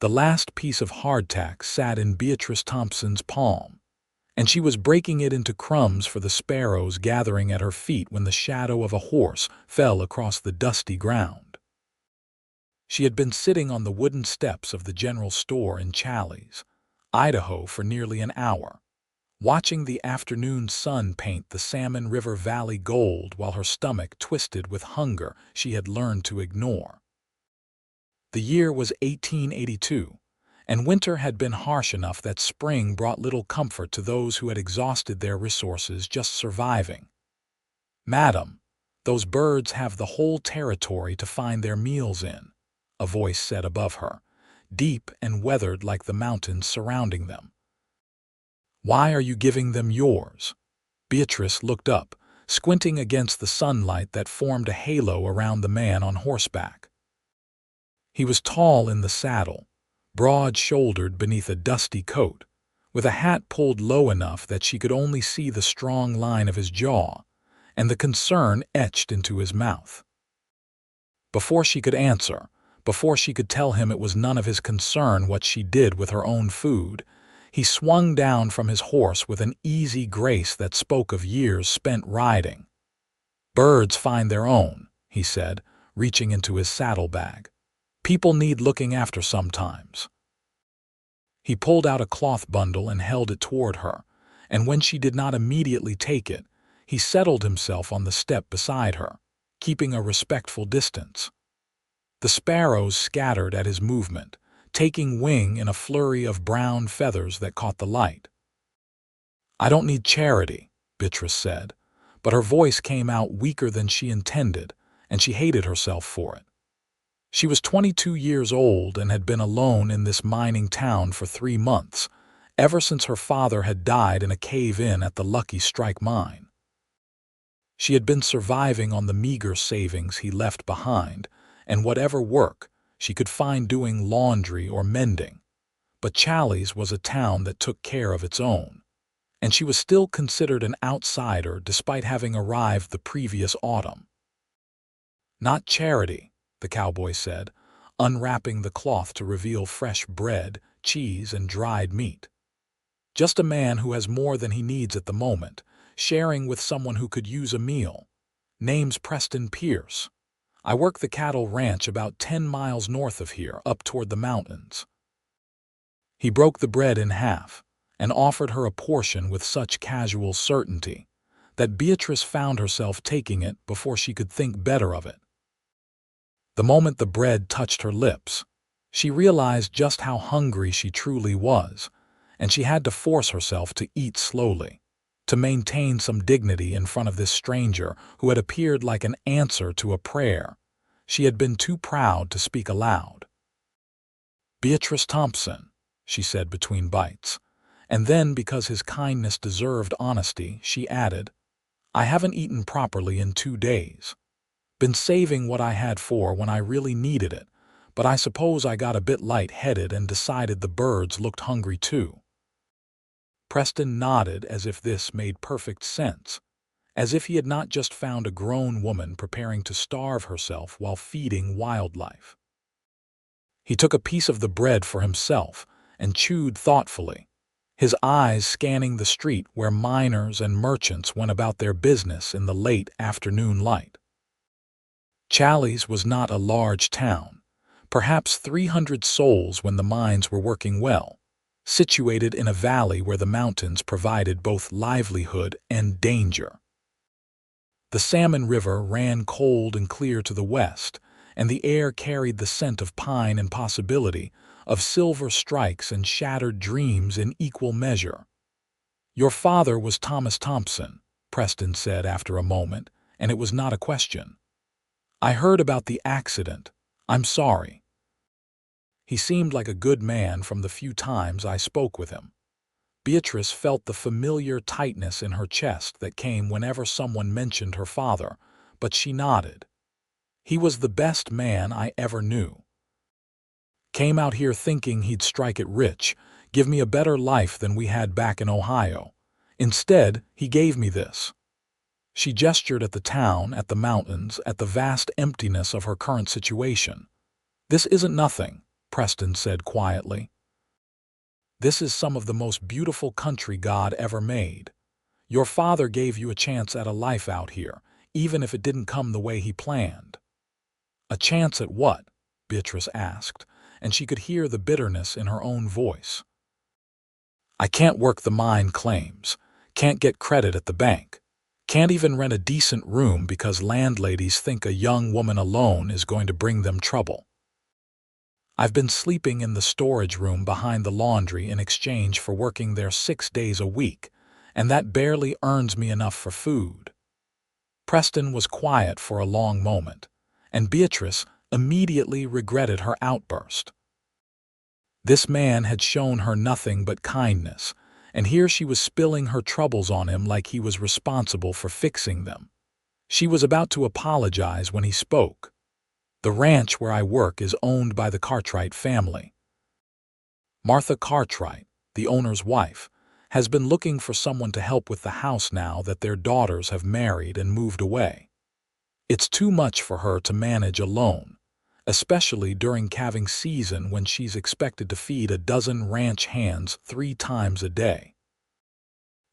The last piece of hardtack sat in Beatrice Thompson's palm, and she was breaking it into crumbs for the sparrows gathering at her feet when the shadow of a horse fell across the dusty ground. She had been sitting on the wooden steps of the general store in Challis, Idaho, for nearly an hour, watching the afternoon sun paint the Salmon River Valley gold while her stomach twisted with hunger she had learned to ignore. The year was 1882, and winter had been harsh enough that spring brought little comfort to those who had exhausted their resources just surviving. "Madam, those birds have the whole territory to find their meals in," a voice said above her, deep and weathered like the mountains surrounding them. "Why are you giving them yours?" Beatrice looked up, squinting against the sunlight that formed a halo around the man on horseback. He was tall in the saddle, broad-shouldered beneath a dusty coat, with a hat pulled low enough that she could only see the strong line of his jaw and the concern etched into his mouth. Before she could answer, before she could tell him it was none of his concern what she did with her own food, he swung down from his horse with an easy grace that spoke of years spent riding. "Birds find their own," he said, reaching into his saddlebag. "People need looking after sometimes." He pulled out a cloth bundle and held it toward her, and when she did not immediately take it, he settled himself on the step beside her, keeping a respectful distance. The sparrows scattered at his movement, taking wing in a flurry of brown feathers that caught the light. "I don't need charity," Beatrice said, but her voice came out weaker than she intended, and she hated herself for it. She was 22 years old and had been alone in this mining town for 3 months, ever since her father had died in a cave-in at the Lucky Strike mine. She had been surviving on the meager savings he left behind, and whatever work she could find doing laundry or mending. But Challis was a town that took care of its own, and she was still considered an outsider despite having arrived the previous autumn. "Not charity," the cowboy said, unwrapping the cloth to reveal fresh bread, cheese, and dried meat. "Just a man who has more than he needs at the moment, sharing with someone who could use a meal. Name's Preston Pierce. I work the cattle ranch about 10 miles north of here, up toward the mountains." He broke the bread in half and offered her a portion with such casual certainty that Beatrice found herself taking it before she could think better of it. The moment the bread touched her lips, she realized just how hungry she truly was, and she had to force herself to eat slowly, to maintain some dignity in front of this stranger who had appeared like an answer to a prayer she had been too proud to speak aloud. "Beatrice Thompson," she said between bites, and then, because his kindness deserved honesty, she added, "I haven't eaten properly in 2 days. Been saving what I had for when I really needed it, but I suppose I got a bit light-headed and decided the birds looked hungry too." Preston nodded as if this made perfect sense, as if he had not just found a grown woman preparing to starve herself while feeding wildlife. He took a piece of the bread for himself and chewed thoughtfully, his eyes scanning the street where miners and merchants went about their business in the late afternoon light. Challis was not a large town, perhaps 300 souls when the mines were working well, situated in a valley where the mountains provided both livelihood and danger. The Salmon River ran cold and clear to the west, and the air carried the scent of pine and possibility, of silver strikes and shattered dreams in equal measure. "Your father was Thomas Thompson," Preston said after a moment, and it was not a question. "I heard about the accident. I'm sorry." He seemed like a good man from the few times I spoke with him. Beatrice felt the familiar tightness in her chest that came whenever someone mentioned her father, but she nodded. "He was the best man I ever knew. Came out here thinking he'd strike it rich, give me a better life than we had back in Ohio. Instead, he gave me this." She gestured at the town, at the mountains, at the vast emptiness of her current situation. "This isn't nothing," Preston said quietly. "This is some of the most beautiful country God ever made. Your father gave you a chance at a life out here, even if it didn't come the way he planned." "A chance at what?" Beatrice asked, and she could hear the bitterness in her own voice. "I can't work the mine claims, can't get credit at the bank, can't even rent a decent room because landladies think a young woman alone is going to bring them trouble. I've been sleeping in the storage room behind the laundry in exchange for working there 6 days a week, and that barely earns me enough for food." Preston was quiet for a long moment, and Beatrice immediately regretted her outburst. This man had shown her nothing but kindness, and here she was spilling her troubles on him like he was responsible for fixing them. She was about to apologize when he spoke. "The ranch where I work is owned by the Cartwright family. Martha Cartwright, the owner's wife, has been looking for someone to help with the house now that their daughters have married and moved away. It's too much for her to manage alone, especially during calving season when she's expected to feed a dozen ranch hands 3 times a day.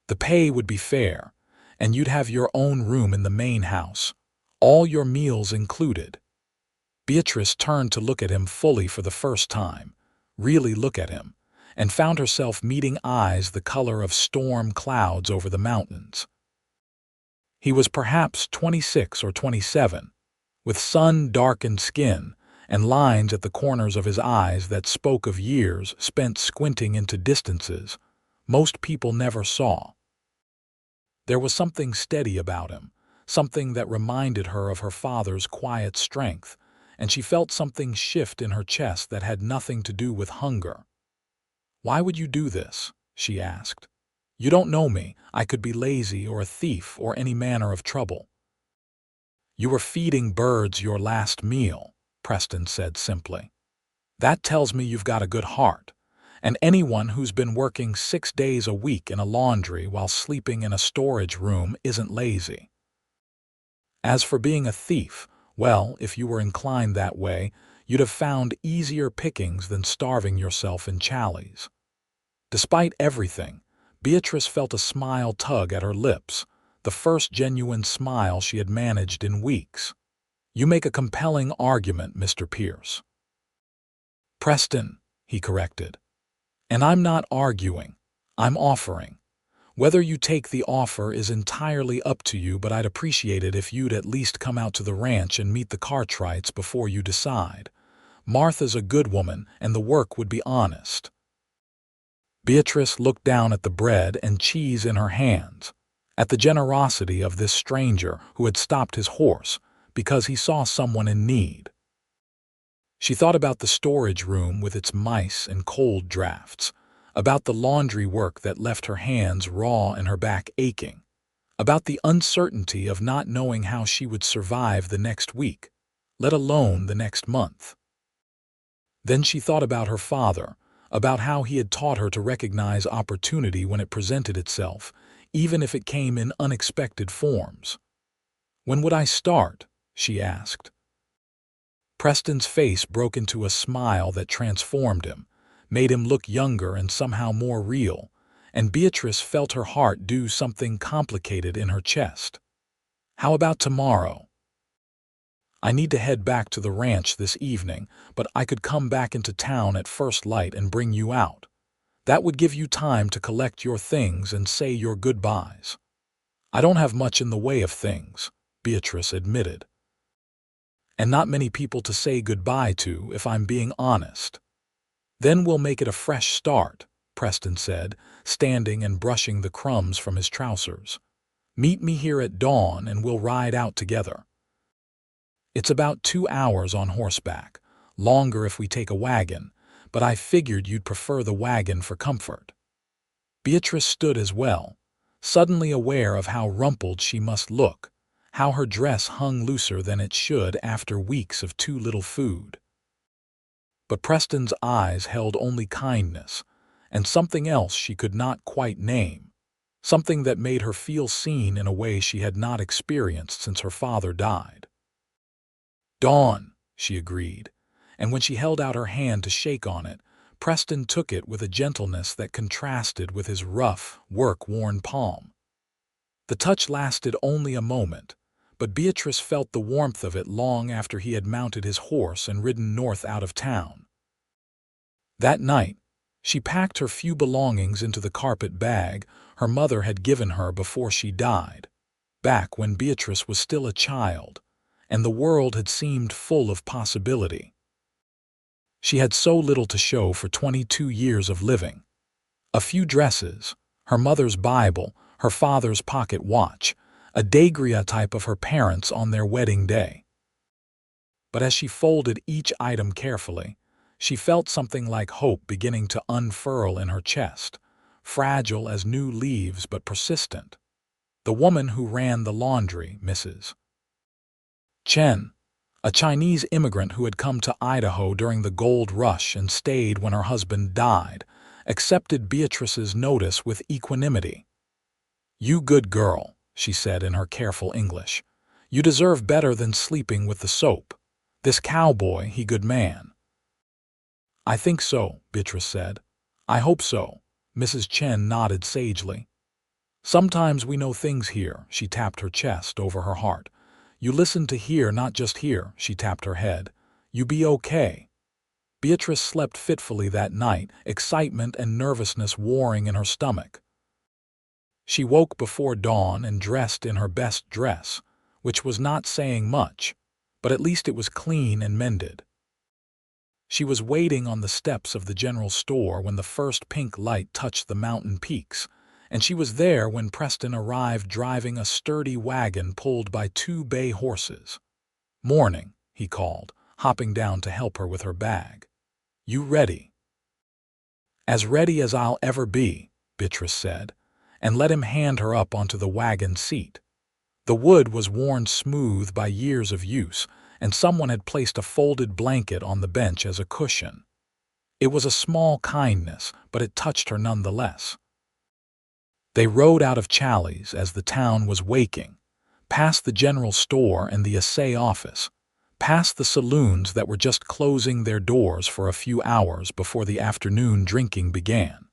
The pay would be fair, and you'd have your own room in the main house, all your meals included." Beatrice turned to look at him fully for the first time, really look at him, and found herself meeting eyes the color of storm clouds over the mountains. He was perhaps 26 or 27, with sun-darkened skin and lines at the corners of his eyes that spoke of years spent squinting into distances most people never saw. There was something steady about him, something that reminded her of her father's quiet strength, and she felt something shift in her chest that had nothing to do with hunger. "Why would you do this?" she asked. "You don't know me. I could be lazy or a thief or any manner of trouble." "You were feeding birds your last meal," Preston said simply. "That tells me you've got a good heart, and anyone who's been working 6 days a week in a laundry while sleeping in a storage room isn't lazy. As for being a thief, well, if you were inclined that way, you'd have found easier pickings than starving yourself in Challies." Despite everything, Beatrice felt a smile tug at her lips, the first genuine smile she had managed in weeks. "You make a compelling argument, Mr. Pierce." "Preston," he corrected. "And I'm not arguing, I'm offering. Whether you take the offer is entirely up to you, but I'd appreciate it if you'd at least come out to the ranch and meet the Cartwrights before you decide. Martha's a good woman, and the work would be honest." Beatrice looked down at the bread and cheese in her hands, at the generosity of this stranger who had stopped his horse because he saw someone in need. She thought about the storage room with its mice and cold drafts, about the laundry work that left her hands raw and her back aching, about the uncertainty of not knowing how she would survive the next week, let alone the next month. Then she thought about her father, about how he had taught her to recognize opportunity when it presented itself, even if it came in unexpected forms. "When would I start?" she asked. Preston's face broke into a smile that transformed him, made him look younger and somehow more real, and Beatrice felt her heart do something complicated in her chest. "How about tomorrow?" "I need to head back to the ranch this evening, but I could come back into town at first light and bring you out. That would give you time to collect your things and say your goodbyes." "I don't have much in the way of things," Beatrice admitted. "And not many people to say goodbye to, if I'm being honest." "Then we'll make it a fresh start," Preston said, standing and brushing the crumbs from his trousers. "Meet me here at dawn and we'll ride out together. It's about 2 hours on horseback, longer if we take a wagon, but I figured you'd prefer the wagon for comfort." Beatrice stood as well, suddenly aware of how rumpled she must look, how her dress hung looser than it should after weeks of too little food. But Preston's eyes held only kindness, and something else she could not quite name, something that made her feel seen in a way she had not experienced since her father died. "Dawn," she agreed, and when she held out her hand to shake on it, Preston took it with a gentleness that contrasted with his rough, work-worn palm. The touch lasted only a moment, but Beatrice felt the warmth of it long after he had mounted his horse and ridden north out of town. That night, she packed her few belongings into the carpet bag her mother had given her before she died, back when Beatrice was still a child, and the world had seemed full of possibility. She had so little to show for 22 years of living. A few dresses, her mother's Bible, her father's pocket watch, a daguerreotype of her parents on their wedding day. But as she folded each item carefully, she felt something like hope beginning to unfurl in her chest, fragile as new leaves but persistent. The woman who ran the laundry, Mrs. Chen, a Chinese immigrant who had come to Idaho during the gold rush and stayed when her husband died, accepted Beatrice's notice with equanimity. "You good girl," she said in her careful English. "You deserve better than sleeping with the soap. This cowboy, he good man." "I think so," Beatrice said. "I hope so." Mrs. Chen nodded sagely. "Sometimes we know things here," she tapped her chest over her heart. "You listen to hear, not just hear," she tapped her head. "You be okay." Beatrice slept fitfully that night, excitement and nervousness warring in her stomach. She woke before dawn and dressed in her best dress, which was not saying much, but at least it was clean and mended. She was waiting on the steps of the general store when the first pink light touched the mountain peaks, and she was there when Preston arrived driving a sturdy wagon pulled by 2 bay horses. "Morning," he called, hopping down to help her with her bag. "You ready?" "As ready as I'll ever be," Beatrice said, and let him hand her up onto the wagon seat. The wood was worn smooth by years of use, and someone had placed a folded blanket on the bench as a cushion. It was a small kindness, but it touched her nonetheless. They rode out of Challies as the town was waking, past the general store and the assay office, past the saloons that were just closing their doors for a few hours before the afternoon drinking began.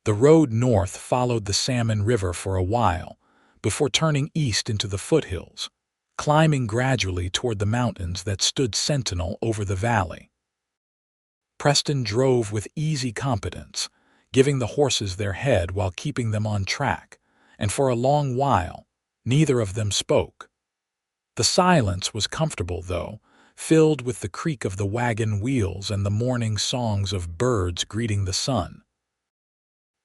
The road north followed the Salmon River for a while, before turning east into the foothills, climbing gradually toward the mountains that stood sentinel over the valley. Preston drove with easy competence, giving the horses their head while keeping them on track, and for a long while, neither of them spoke. The silence was comfortable, though, filled with the creak of the wagon wheels and the morning songs of birds greeting the sun.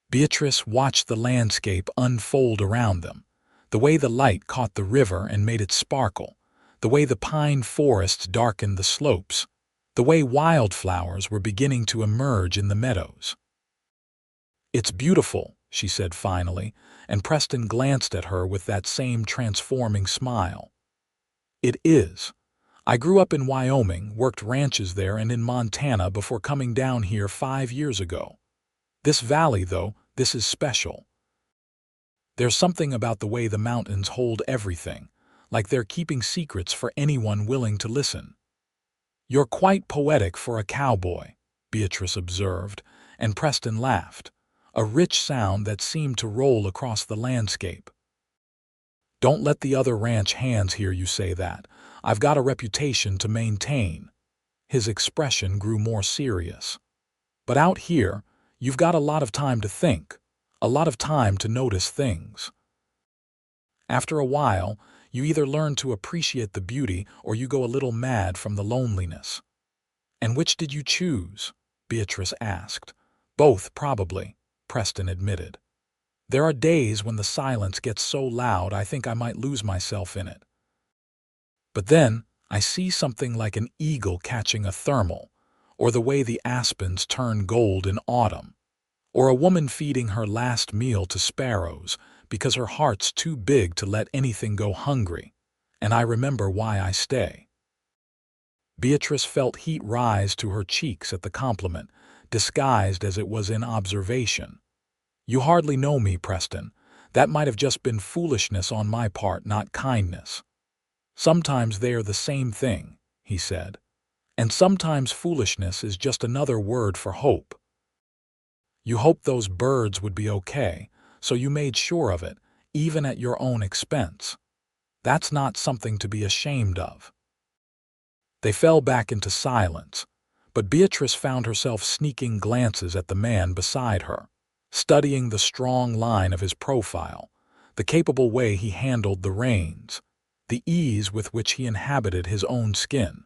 Beatrice watched the landscape unfold around them, the way the light caught the river and made it sparkle, the way the pine forests darkened the slopes, the way wildflowers were beginning to emerge in the meadows. "It's beautiful," she said finally, and Preston glanced at her with that same transforming smile. "It is. I grew up in Wyoming, worked ranches there and in Montana before coming down here 5 years ago. This valley, though, this is special. There's something about the way the mountains hold everything, like they're keeping secrets for anyone willing to listen." "You're quite poetic for a cowboy," Beatrice observed, and Preston laughed, a rich sound that seemed to roll across the landscape. "Don't let the other ranch hands hear you say that. I've got a reputation to maintain." His expression grew more serious. "But out here, you've got a lot of time to think, a lot of time to notice things. After a while, you either learn to appreciate the beauty or you go a little mad from the loneliness." "And which did you choose?" Beatrice asked. "Both, probably," Preston admitted. "There are days when the silence gets so loud I think I might lose myself in it. But then I see something like an eagle catching a thermal, or the way the aspens turn gold in autumn, or a woman feeding her last meal to sparrows because her heart's too big to let anything go hungry, and I remember why I stay." Beatrice felt heat rise to her cheeks at the compliment, disguised as it was in observation. "You hardly know me, Preston. That might have just been foolishness on my part, not kindness." "Sometimes they are the same thing," he said. And sometimes foolishness is just another word for hope. You hoped those birds would be okay, so you made sure of it, even at your own expense. That's not something to be ashamed of. They fell back into silence, but Beatrice found herself sneaking glances at the man beside her, studying the strong line of his profile, the capable way he handled the reins, the ease with which he inhabited his own skin.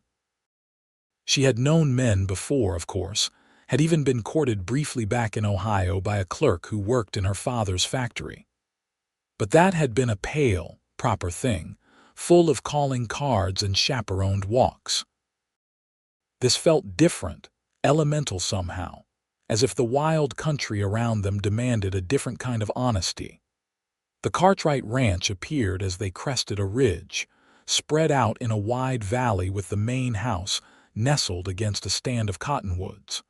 She had known men before, of course, had even been courted briefly back in Ohio by a clerk who worked in her father's factory. But that had been a pale, proper thing, full of calling cards and chaperoned walks. This felt different, elemental somehow, as if the wild country around them demanded a different kind of honesty. The Cartwright Ranch appeared as they crested a ridge, spread out in a wide valley with the main house nestled against a stand of cottonwoods.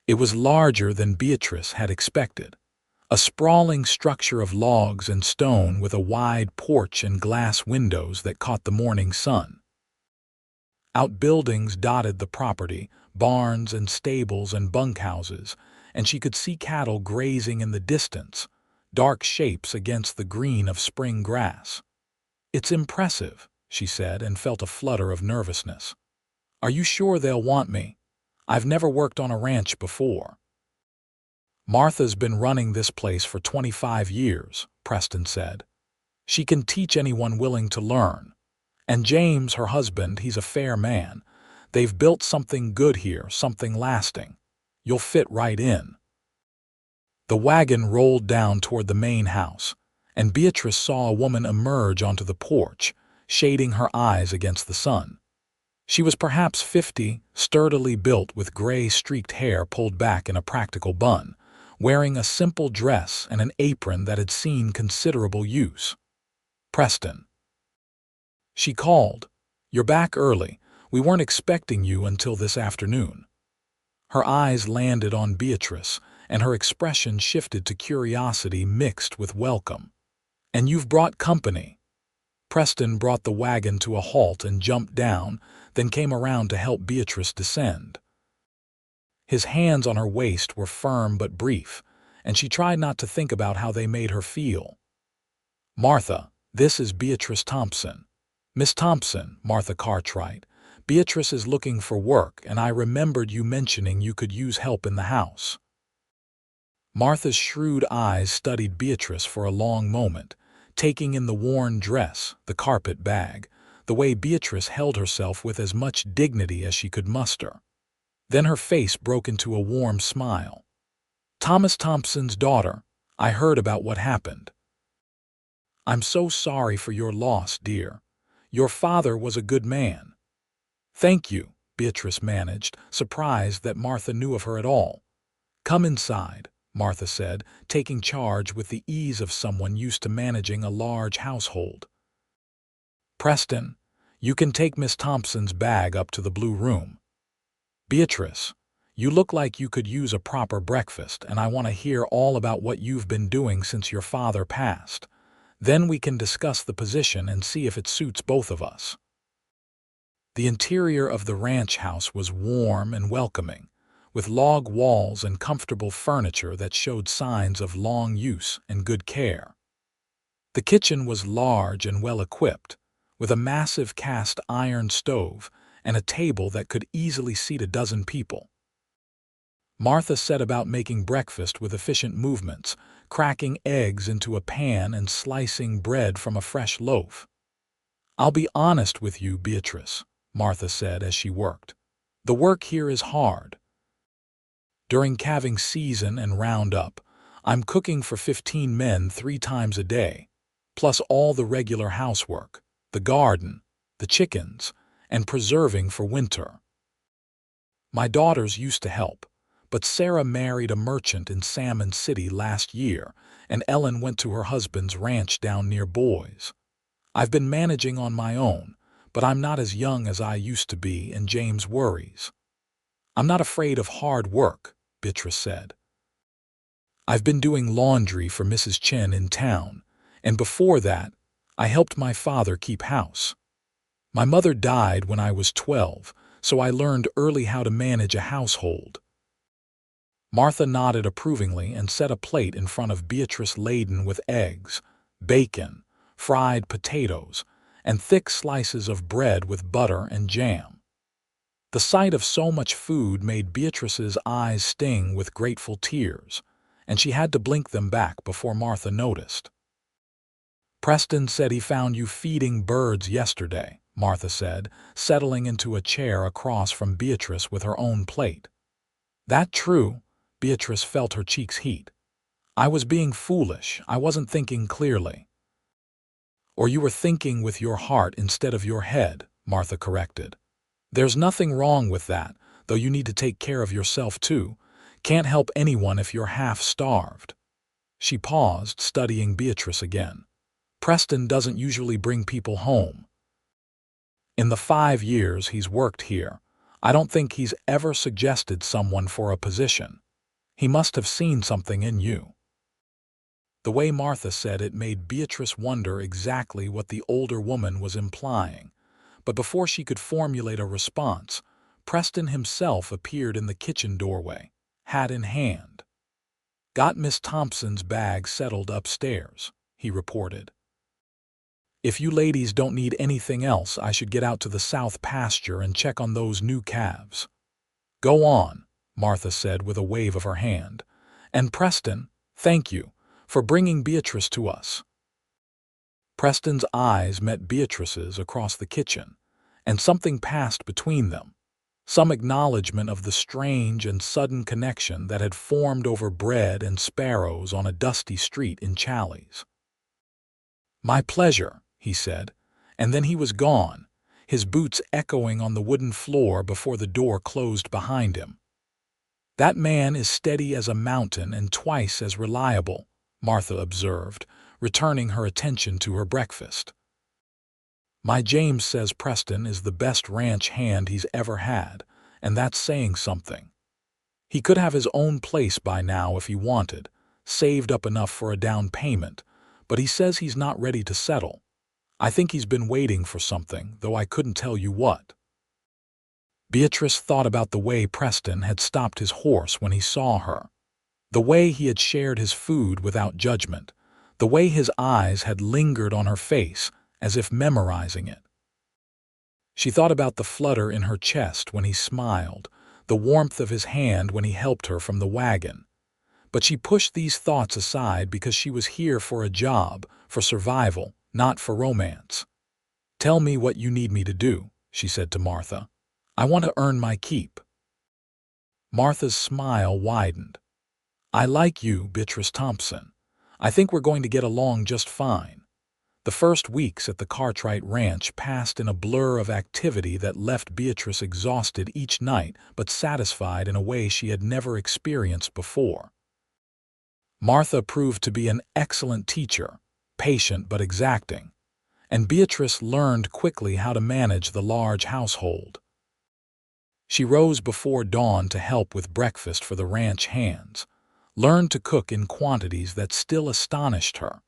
It was larger than Beatrice had expected, a sprawling structure of logs and stone with a wide porch and glass windows that caught the morning sun. Outbuildings dotted the property, barns and stables and bunkhouses, and she could see cattle grazing in the distance, dark shapes against the green of spring grass. "It's impressive," she said, and felt a flutter of nervousness. "Are you sure they'll want me? I've never worked on a ranch before." "Martha's been running this place for 25 years, Preston said. "She can teach anyone willing to learn. And James, her husband, he's a fair man. They've built something good here, something lasting. You'll fit right in." The wagon rolled down toward the main house, and Beatrice saw a woman emerge onto the porch, shading her eyes against the sun. She was perhaps 50, sturdily built with gray-streaked hair pulled back in a practical bun, wearing a simple dress and an apron that had seen considerable use. "Preston," she called, "you're back early. We weren't expecting you until this afternoon." Her eyes landed on Beatrice, and her expression shifted to curiosity mixed with welcome. "And you've brought company." Preston brought the wagon to a halt and jumped down, then came around to help Beatrice descend. His hands on her waist were firm but brief, and she tried not to think about how they made her feel. "Martha, this is Beatrice Thompson." "Miss Thompson, Martha Cartwright, Beatrice is looking for work, and I remembered you mentioning you could use help in the house." Martha's shrewd eyes studied Beatrice for a long moment, taking in the worn dress, the carpet bag, the way Beatrice held herself with as much dignity as she could muster. Then her face broke into a warm smile. "Thomas Thompson's daughter, I heard about what happened." "I'm so sorry for your loss, dear. Your father was a good man." "Thank you," Beatrice managed, surprised that Martha knew of her at all. "Come inside," Martha said, taking charge with the ease of someone used to managing a large household. "Preston, you can take Miss Thompson's bag up to the blue room. Beatrice, you look like you could use a proper breakfast, and I want to hear all about what you've been doing since your father passed. Then we can discuss the position and see if it suits both of us." The interior of the ranch house was warm and welcoming, with log walls and comfortable furniture that showed signs of long use and good care. The kitchen was large and well-equipped, with a massive cast iron stove and a table that could easily seat a dozen people. Martha set about making breakfast with efficient movements, cracking eggs into a pan and slicing bread from a fresh loaf. "I'll be honest with you, Beatrice," Martha said as she worked. "The work here is hard. During calving season and roundup, I'm cooking for 15 men 3 times a day, plus all the regular housework, the garden, the chickens, and preserving for winter. My daughters used to help, but Sarah married a merchant in Salmon City last year, and Ellen went to her husband's ranch down near Boise. I've been managing on my own, but I'm not as young as I used to be, and James worries." "I'm not afraid of hard work," Beatrice said. "I've been doing laundry for Mrs. Chen in town, and before that, I helped my father keep house. My mother died when I was 12, so I learned early how to manage a household." Martha nodded approvingly and set a plate in front of Beatrice laden with eggs, bacon, fried potatoes, and thick slices of bread with butter and jam. The sight of so much food made Beatrice's eyes sting with grateful tears, and she had to blink them back before Martha noticed. "Preston said he found you feeding birds yesterday," Martha said, settling into a chair across from Beatrice with her own plate. "That true?" Beatrice felt her cheeks heat. "I was being foolish. I wasn't thinking clearly." "Or you were thinking with your heart instead of your head," Martha corrected. "There's nothing wrong with that, though you need to take care of yourself too. Can't help anyone if you're half-starved." She paused, studying Beatrice again. "Preston doesn't usually bring people home. In the 5 years he's worked here, I don't think he's ever suggested someone for a position. He must have seen something in you." The way Martha said it made Beatrice wonder exactly what the older woman was implying, but before she could formulate a response, Preston himself appeared in the kitchen doorway, hat in hand. "Got Miss Thompson's bag settled upstairs," he reported. "If you ladies don't need anything else, I should get out to the south pasture and check on those new calves." "Go on," Martha said with a wave of her hand. "And Preston, thank you for bringing Beatrice to us." Preston's eyes met Beatrice's across the kitchen, and something passed between them, some acknowledgement of the strange and sudden connection that had formed over bread and sparrows on a dusty street in Challies. "My pleasure," he said, and then he was gone, his boots echoing on the wooden floor before the door closed behind him. "That man is steady as a mountain and twice as reliable," Martha observed, returning her attention to her breakfast. "My James says Preston is the best ranch hand he's ever had, and that's saying something. He could have his own place by now if he wanted, saved up enough for a down payment, but he says he's not ready to settle. I think he's been waiting for something, though I couldn't tell you what." Beatrice thought about the way Preston had stopped his horse when he saw her, the way he had shared his food without judgment, the way his eyes had lingered on her face as if memorizing it. She thought about the flutter in her chest when he smiled, the warmth of his hand when he helped her from the wagon. But she pushed these thoughts aside because she was here for a job, for survival, not for romance. "Tell me what you need me to do," she said to Martha. "I want to earn my keep." Martha's smile widened. "I like you, Beatrice Thompson. I think we're going to get along just fine." The first weeks at the Cartwright Ranch passed in a blur of activity that left Beatrice exhausted each night but satisfied in a way she had never experienced before. Martha proved to be an excellent teacher, patient but exacting, and Beatrice learned quickly how to manage the large household. She rose before dawn to help with breakfast for the ranch hands, learned to cook in quantities that still astonished her,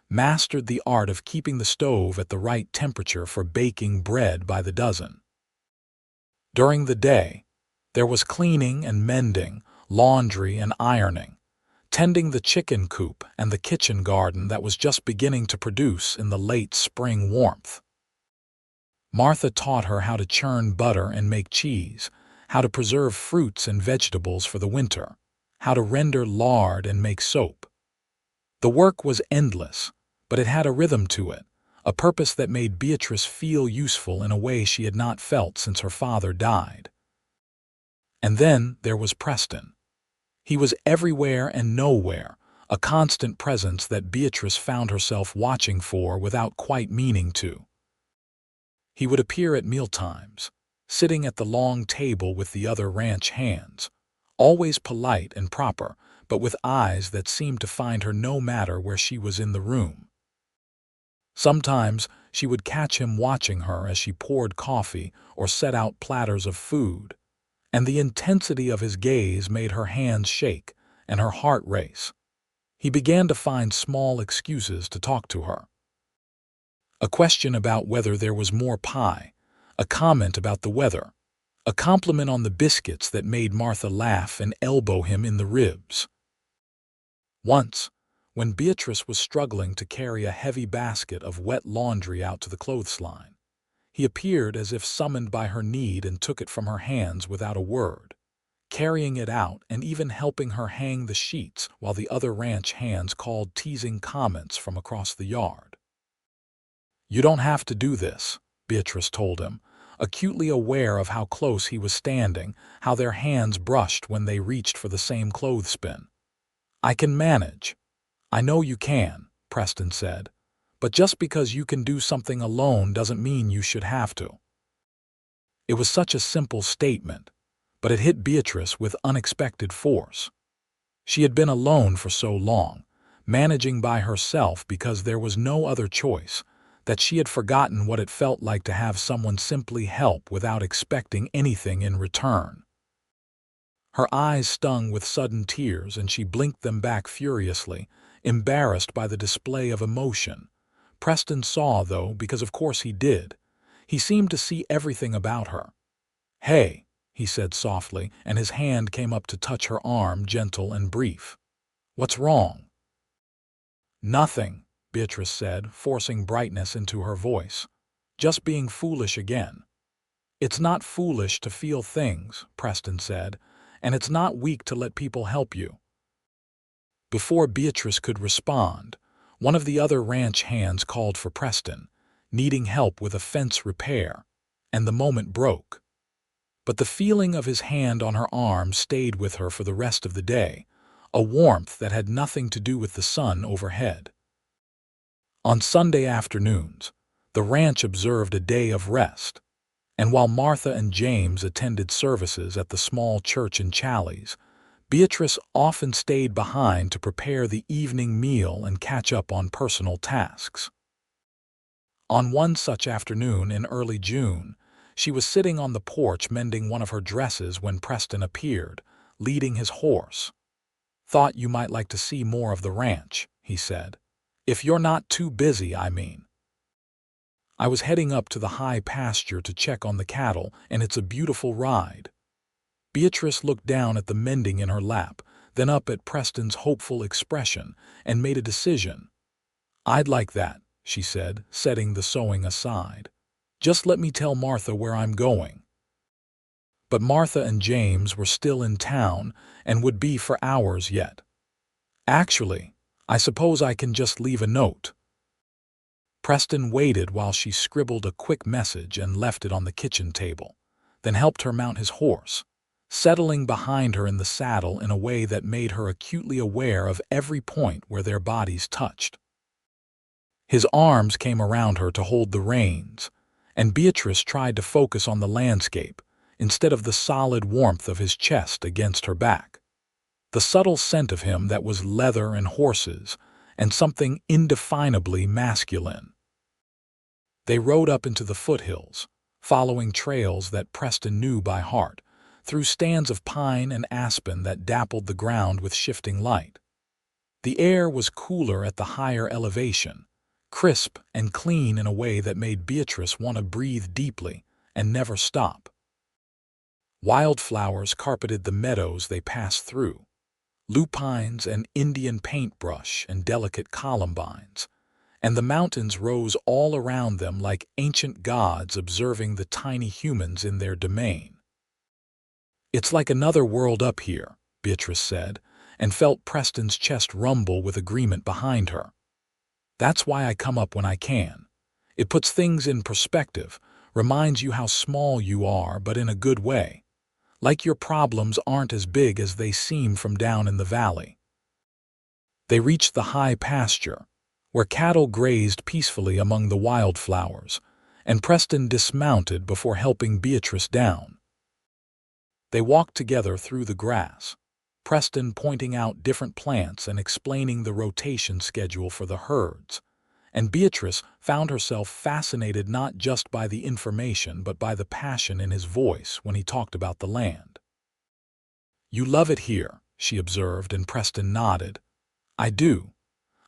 mastered the art of keeping the stove at the right temperature for baking bread by the dozen. During the day, there was cleaning and mending, laundry and ironing, tending the chicken coop and the kitchen garden that was just beginning to produce in the late spring warmth. Martha taught her how to churn butter and make cheese, how to preserve fruits and vegetables for the winter, how to render lard and make soap. The work was endless, but it had a rhythm to it, a purpose that made Beatrice feel useful in a way she had not felt since her father died. And then there was Preston. He was everywhere and nowhere, a constant presence that Beatrice found herself watching for without quite meaning to. He would appear at mealtimes, sitting at the long table with the other ranch hands, always polite and proper, but with eyes that seemed to find her no matter where she was in the room. Sometimes she would catch him watching her as she poured coffee or set out platters of food, and the intensity of his gaze made her hands shake and her heart race. He began to find small excuses to talk to her. A question about whether there was more pie, a comment about the weather, a compliment on the biscuits that made Martha laugh and elbow him in the ribs. Once, when Beatrice was struggling to carry a heavy basket of wet laundry out to the clothesline, he appeared as if summoned by her need and took it from her hands without a word, carrying it out and even helping her hang the sheets while the other ranch hands called teasing comments from across the yard. "You don't have to do this," Beatrice told him, acutely aware of how close he was standing, how their hands brushed when they reached for the same clothespin. "I can manage." "I know you can," Preston said, "but just because you can do something alone doesn't mean you should have to." It was such a simple statement, but it hit Beatrice with unexpected force. She had been alone for so long, managing by herself because there was no other choice, that she had forgotten what it felt like to have someone simply help without expecting anything in return. Her eyes stung with sudden tears and she blinked them back furiously, embarrassed by the display of emotion. Preston saw, though, because of course he did. He seemed to see everything about her. "Hey," he said softly, and his hand came up to touch her arm, gentle and brief. "What's wrong?" "Nothing," Beatrice said, forcing brightness into her voice. "Just being foolish again." "It's not foolish to feel things," Preston said, "and it's not weak to let people help you." Before Beatrice could respond, one of the other ranch hands called for Preston, needing help with a fence repair, and the moment broke. But the feeling of his hand on her arm stayed with her for the rest of the day, a warmth that had nothing to do with the sun overhead. On Sunday afternoons, the ranch observed a day of rest, and while Martha and James attended services at the small church in Challies, Beatrice often stayed behind to prepare the evening meal and catch up on personal tasks. On one such afternoon in early June, she was sitting on the porch mending one of her dresses when Preston appeared, leading his horse. "Thought you might like to see more of the ranch," he said. "If you're not too busy, I mean." "I was heading up to the high pasture to check on the cattle, and it's a beautiful ride." Beatrice looked down at the mending in her lap, then up at Preston's hopeful expression, and made a decision. "I'd like that," she said, setting the sewing aside. "Just let me tell Martha where I'm going." But Martha and James were still in town and would be for hours yet. "Actually, I suppose I can just leave a note." Preston waited while she scribbled a quick message and left it on the kitchen table, then helped her mount his horse, settling behind her in the saddle in a way that made her acutely aware of every point where their bodies touched. His arms came around her to hold the reins, and Beatrice tried to focus on the landscape instead of the solid warmth of his chest against her back. The subtle scent of him that was leather and horses, and something indefinably masculine. They rode up into the foothills, following trails that Preston knew by heart, through stands of pine and aspen that dappled the ground with shifting light. The air was cooler at the higher elevation, crisp and clean in a way that made Beatrice want to breathe deeply and never stop. Wildflowers carpeted the meadows they passed through, lupines and Indian paintbrush and delicate columbines, and the mountains rose all around them like ancient gods observing the tiny humans in their domain. "It's like another world up here," Beatrice said, and felt Preston's chest rumble with agreement behind her. "That's why I come up when I can. It puts things in perspective, reminds you how small you are, but in a good way. Like your problems aren't as big as they seem from down in the valley." They reached the high pasture, where cattle grazed peacefully among the wildflowers, and Preston dismounted before helping Beatrice down. They walked together through the grass, Preston pointing out different plants and explaining the rotation schedule for the herds, and Beatrice found herself fascinated not just by the information but by the passion in his voice when he talked about the land. "You love it here," she observed, and Preston nodded. "I do.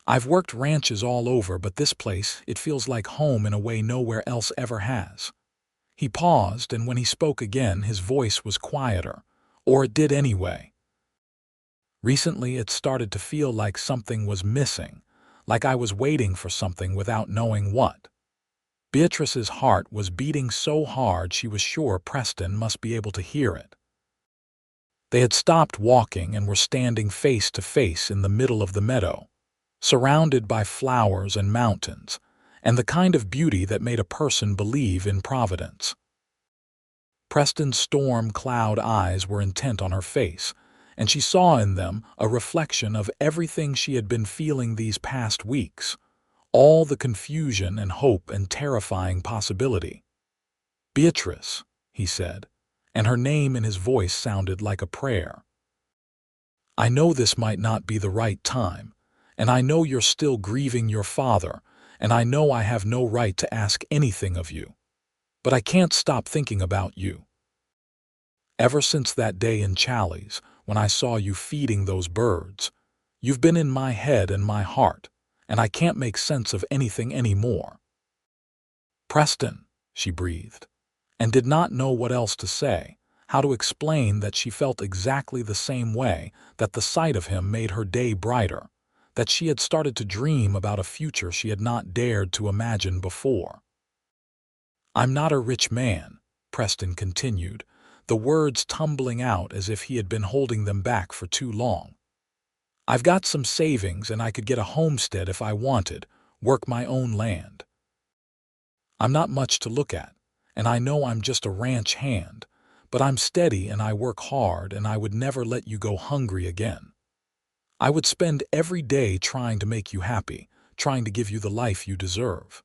I've worked ranches all over, but this place, it feels like home in a way nowhere else ever has." He paused, and when he spoke again, his voice was quieter. Or it did anyway. Recently, it started to feel like something was missing, like I was waiting for something without knowing what. Beatrice's heart was beating so hard she was sure Preston must be able to hear it. They had stopped walking and were standing face to face in the middle of the meadow, surrounded by flowers and mountains, and the kind of beauty that made a person believe in providence. Preston's storm cloud eyes were intent on her face, and she saw in them a reflection of everything she had been feeling these past weeks, all the confusion and hope and terrifying possibility. "Beatrice," he said, and her name in his voice sounded like a prayer. "I know this might not be the right time, and I know you're still grieving your father, and I know I have no right to ask anything of you. But I can't stop thinking about you. Ever since that day in Challies, when I saw you feeding those birds, you've been in my head and my heart, and I can't make sense of anything anymore." "Preston," she breathed, and did not know what else to say, how to explain that she felt exactly the same way, that the sight of him made her day brighter, that she had started to dream about a future she had not dared to imagine before. "I'm not a rich man," Preston continued, the words tumbling out as if he had been holding them back for too long. "I've got some savings and I could get a homestead if I wanted, work my own land. I'm not much to look at, and I know I'm just a ranch hand, but I'm steady and I work hard, and I would never let you go hungry again. I would spend every day trying to make you happy, trying to give you the life you deserve."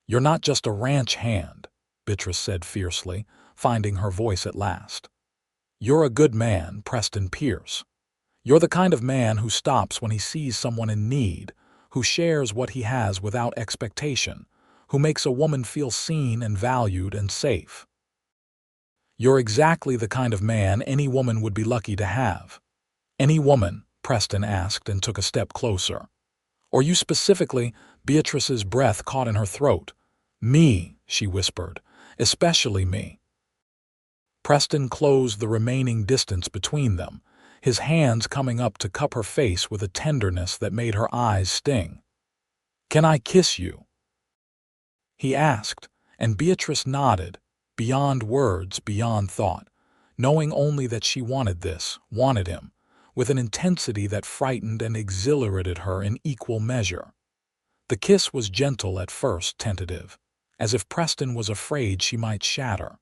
"You're not just a ranch hand," Beatrice said fiercely, finding her voice at last. "You're a good man, Preston Pierce. You're the kind of man who stops when he sees someone in need, who shares what he has without expectation, who makes a woman feel seen and valued and safe. You're exactly the kind of man any woman would be lucky to have." "Any woman?" Preston asked and took a step closer. "Or you specifically?" Beatrice's breath caught in her throat. "Me," she whispered, "especially me." Preston closed the remaining distance between them, his hands coming up to cup her face with a tenderness that made her eyes sting. "Can I kiss you?" he asked, and Beatrice nodded, beyond words, beyond thought, knowing only that she wanted this, wanted him, with an intensity that frightened and exhilarated her in equal measure. The kiss was gentle at first, tentative, as if Preston was afraid she might shatter.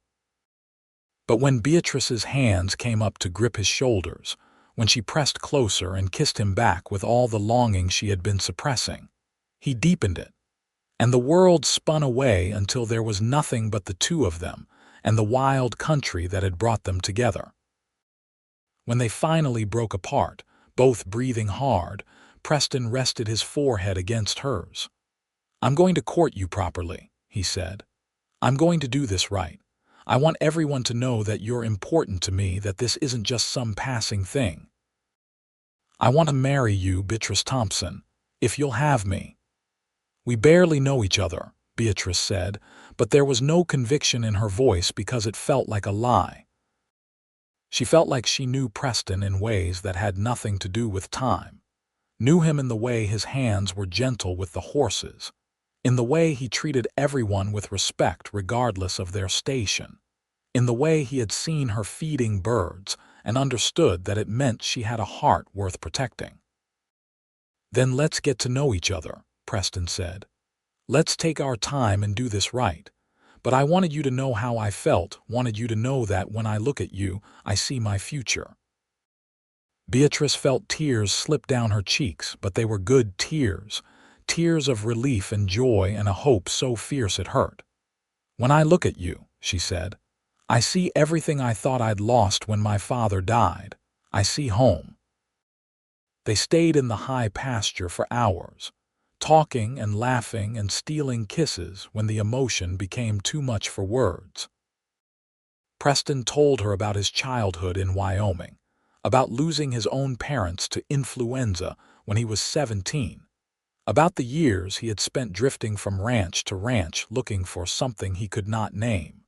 But when Beatrice's hands came up to grip his shoulders, when she pressed closer and kissed him back with all the longing she had been suppressing, he deepened it, and the world spun away until there was nothing but the two of them and the wild country that had brought them together. When they finally broke apart, both breathing hard, Preston rested his forehead against hers. "I'm going to court you properly," he said. "I'm going to do this right. I want everyone to know that you're important to me, that this isn't just some passing thing. I want to marry you, Beatrice Thompson, if you'll have me." "We barely know each other," Beatrice said, but there was no conviction in her voice because it felt like a lie. She felt like she knew Preston in ways that had nothing to do with time, knew him in the way his hands were gentle with the horses, in the way he treated everyone with respect regardless of their station, in the way he had seen her feeding birds and understood that it meant she had a heart worth protecting. "Then let's get to know each other," Preston said. "Let's take our time and do this right. But I wanted you to know how I felt, wanted you to know that when I look at you, I see my future." Beatrice felt tears slip down her cheeks, but they were good tears, tears of relief and joy and a hope so fierce it hurt. "When I look at you," she said, "I see everything I thought I'd lost when my father died. I see home." They stayed in the high pasture for hours, talking and laughing and stealing kisses when the emotion became too much for words. Preston told her about his childhood in Wyoming, about losing his own parents to influenza when he was 17, about the years he had spent drifting from ranch to ranch looking for something he could not name.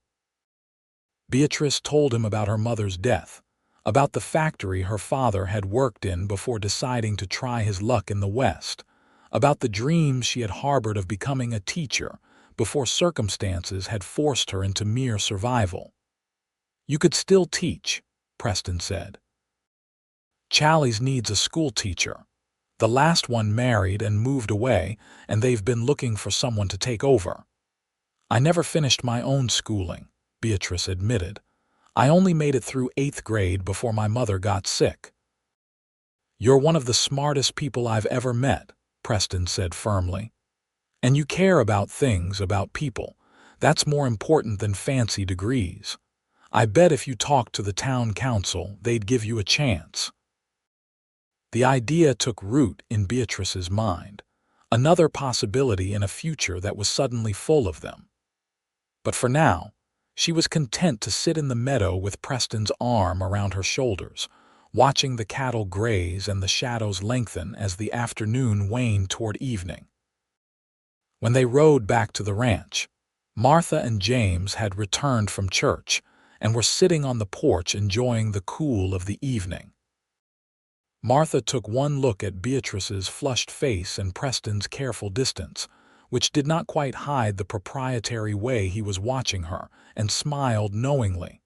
Beatrice told him about her mother's death, about the factory her father had worked in before deciding to try his luck in the West, about the dreams she had harbored of becoming a teacher before circumstances had forced her into mere survival. "You could still teach," Preston said. "Challies needs a school teacher. The last one married and moved away, and they've been looking for someone to take over." "I never finished my own schooling," Beatrice admitted. "I only made it through 8th grade before my mother got sick." "You're one of the smartest people I've ever met," Preston said firmly. "And you care about things, about people. That's more important than fancy degrees. I bet if you talked to the town council, they'd give you a chance." The idea took root in Beatrice's mind, another possibility in a future that was suddenly full of them. But for now, she was content to sit in the meadow with Preston's arm around her shoulders, watching the cattle graze and the shadows lengthen as the afternoon waned toward evening. When they rode back to the ranch, Martha and James had returned from church and were sitting on the porch enjoying the cool of the evening. Martha took one look at Beatrice's flushed face and Preston's careful distance, which did not quite hide the proprietary way he was watching her, and smiled knowingly.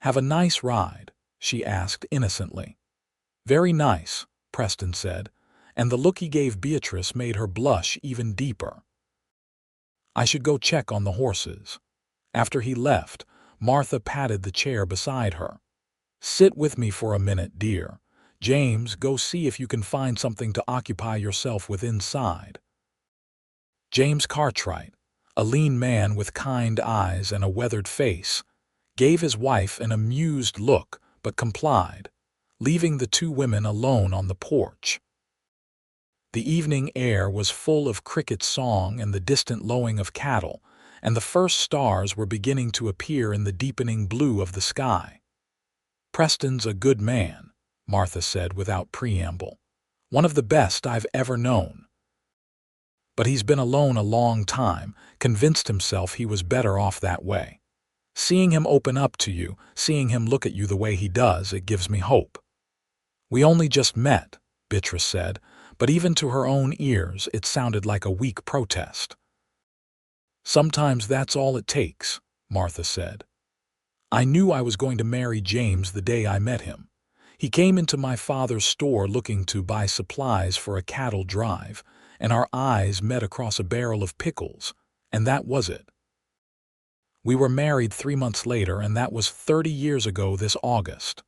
"Have a nice ride?" she asked innocently. "Very nice," Preston said, and the look he gave Beatrice made her blush even deeper. "I should go check on the horses." After he left, Martha patted the chair beside her. "Sit with me for a minute, dear. James, go see if you can find something to occupy yourself with inside." James Cartwright, a lean man with kind eyes and a weathered face, gave his wife an amused look but complied, leaving the two women alone on the porch. The evening air was full of cricket song and the distant lowing of cattle, and the first stars were beginning to appear in the deepening blue of the sky. "Preston's a good man," Martha said without preamble. "One of the best I've ever known. But he's been alone a long time, convinced himself he was better off that way. Seeing him open up to you, seeing him look at you the way he does, it gives me hope." "We only just met," Beatrice said, but even to her own ears it sounded like a weak protest. "Sometimes that's all it takes," Martha said. "I knew I was going to marry James the day I met him. He came into my father's store looking to buy supplies for a cattle drive, and our eyes met across a barrel of pickles, and that was it. We were married 3 months later, and that was 30 years ago this August."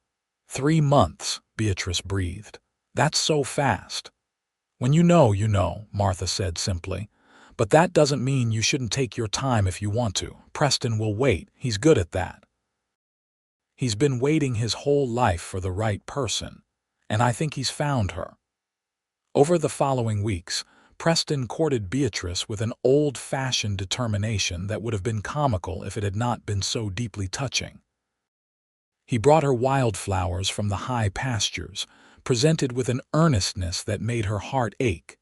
"3 months," Beatrice breathed. "That's so fast." "When you know," Martha said simply. "But that doesn't mean you shouldn't take your time if you want to. Preston will wait. He's good at that. He's been waiting his whole life for the right person, and I think he's found her." Over the following weeks, Preston courted Beatrice with an old-fashioned determination that would have been comical if it had not been so deeply touching. He brought her wildflowers from the high pastures, presented with an earnestness that made her heart ache.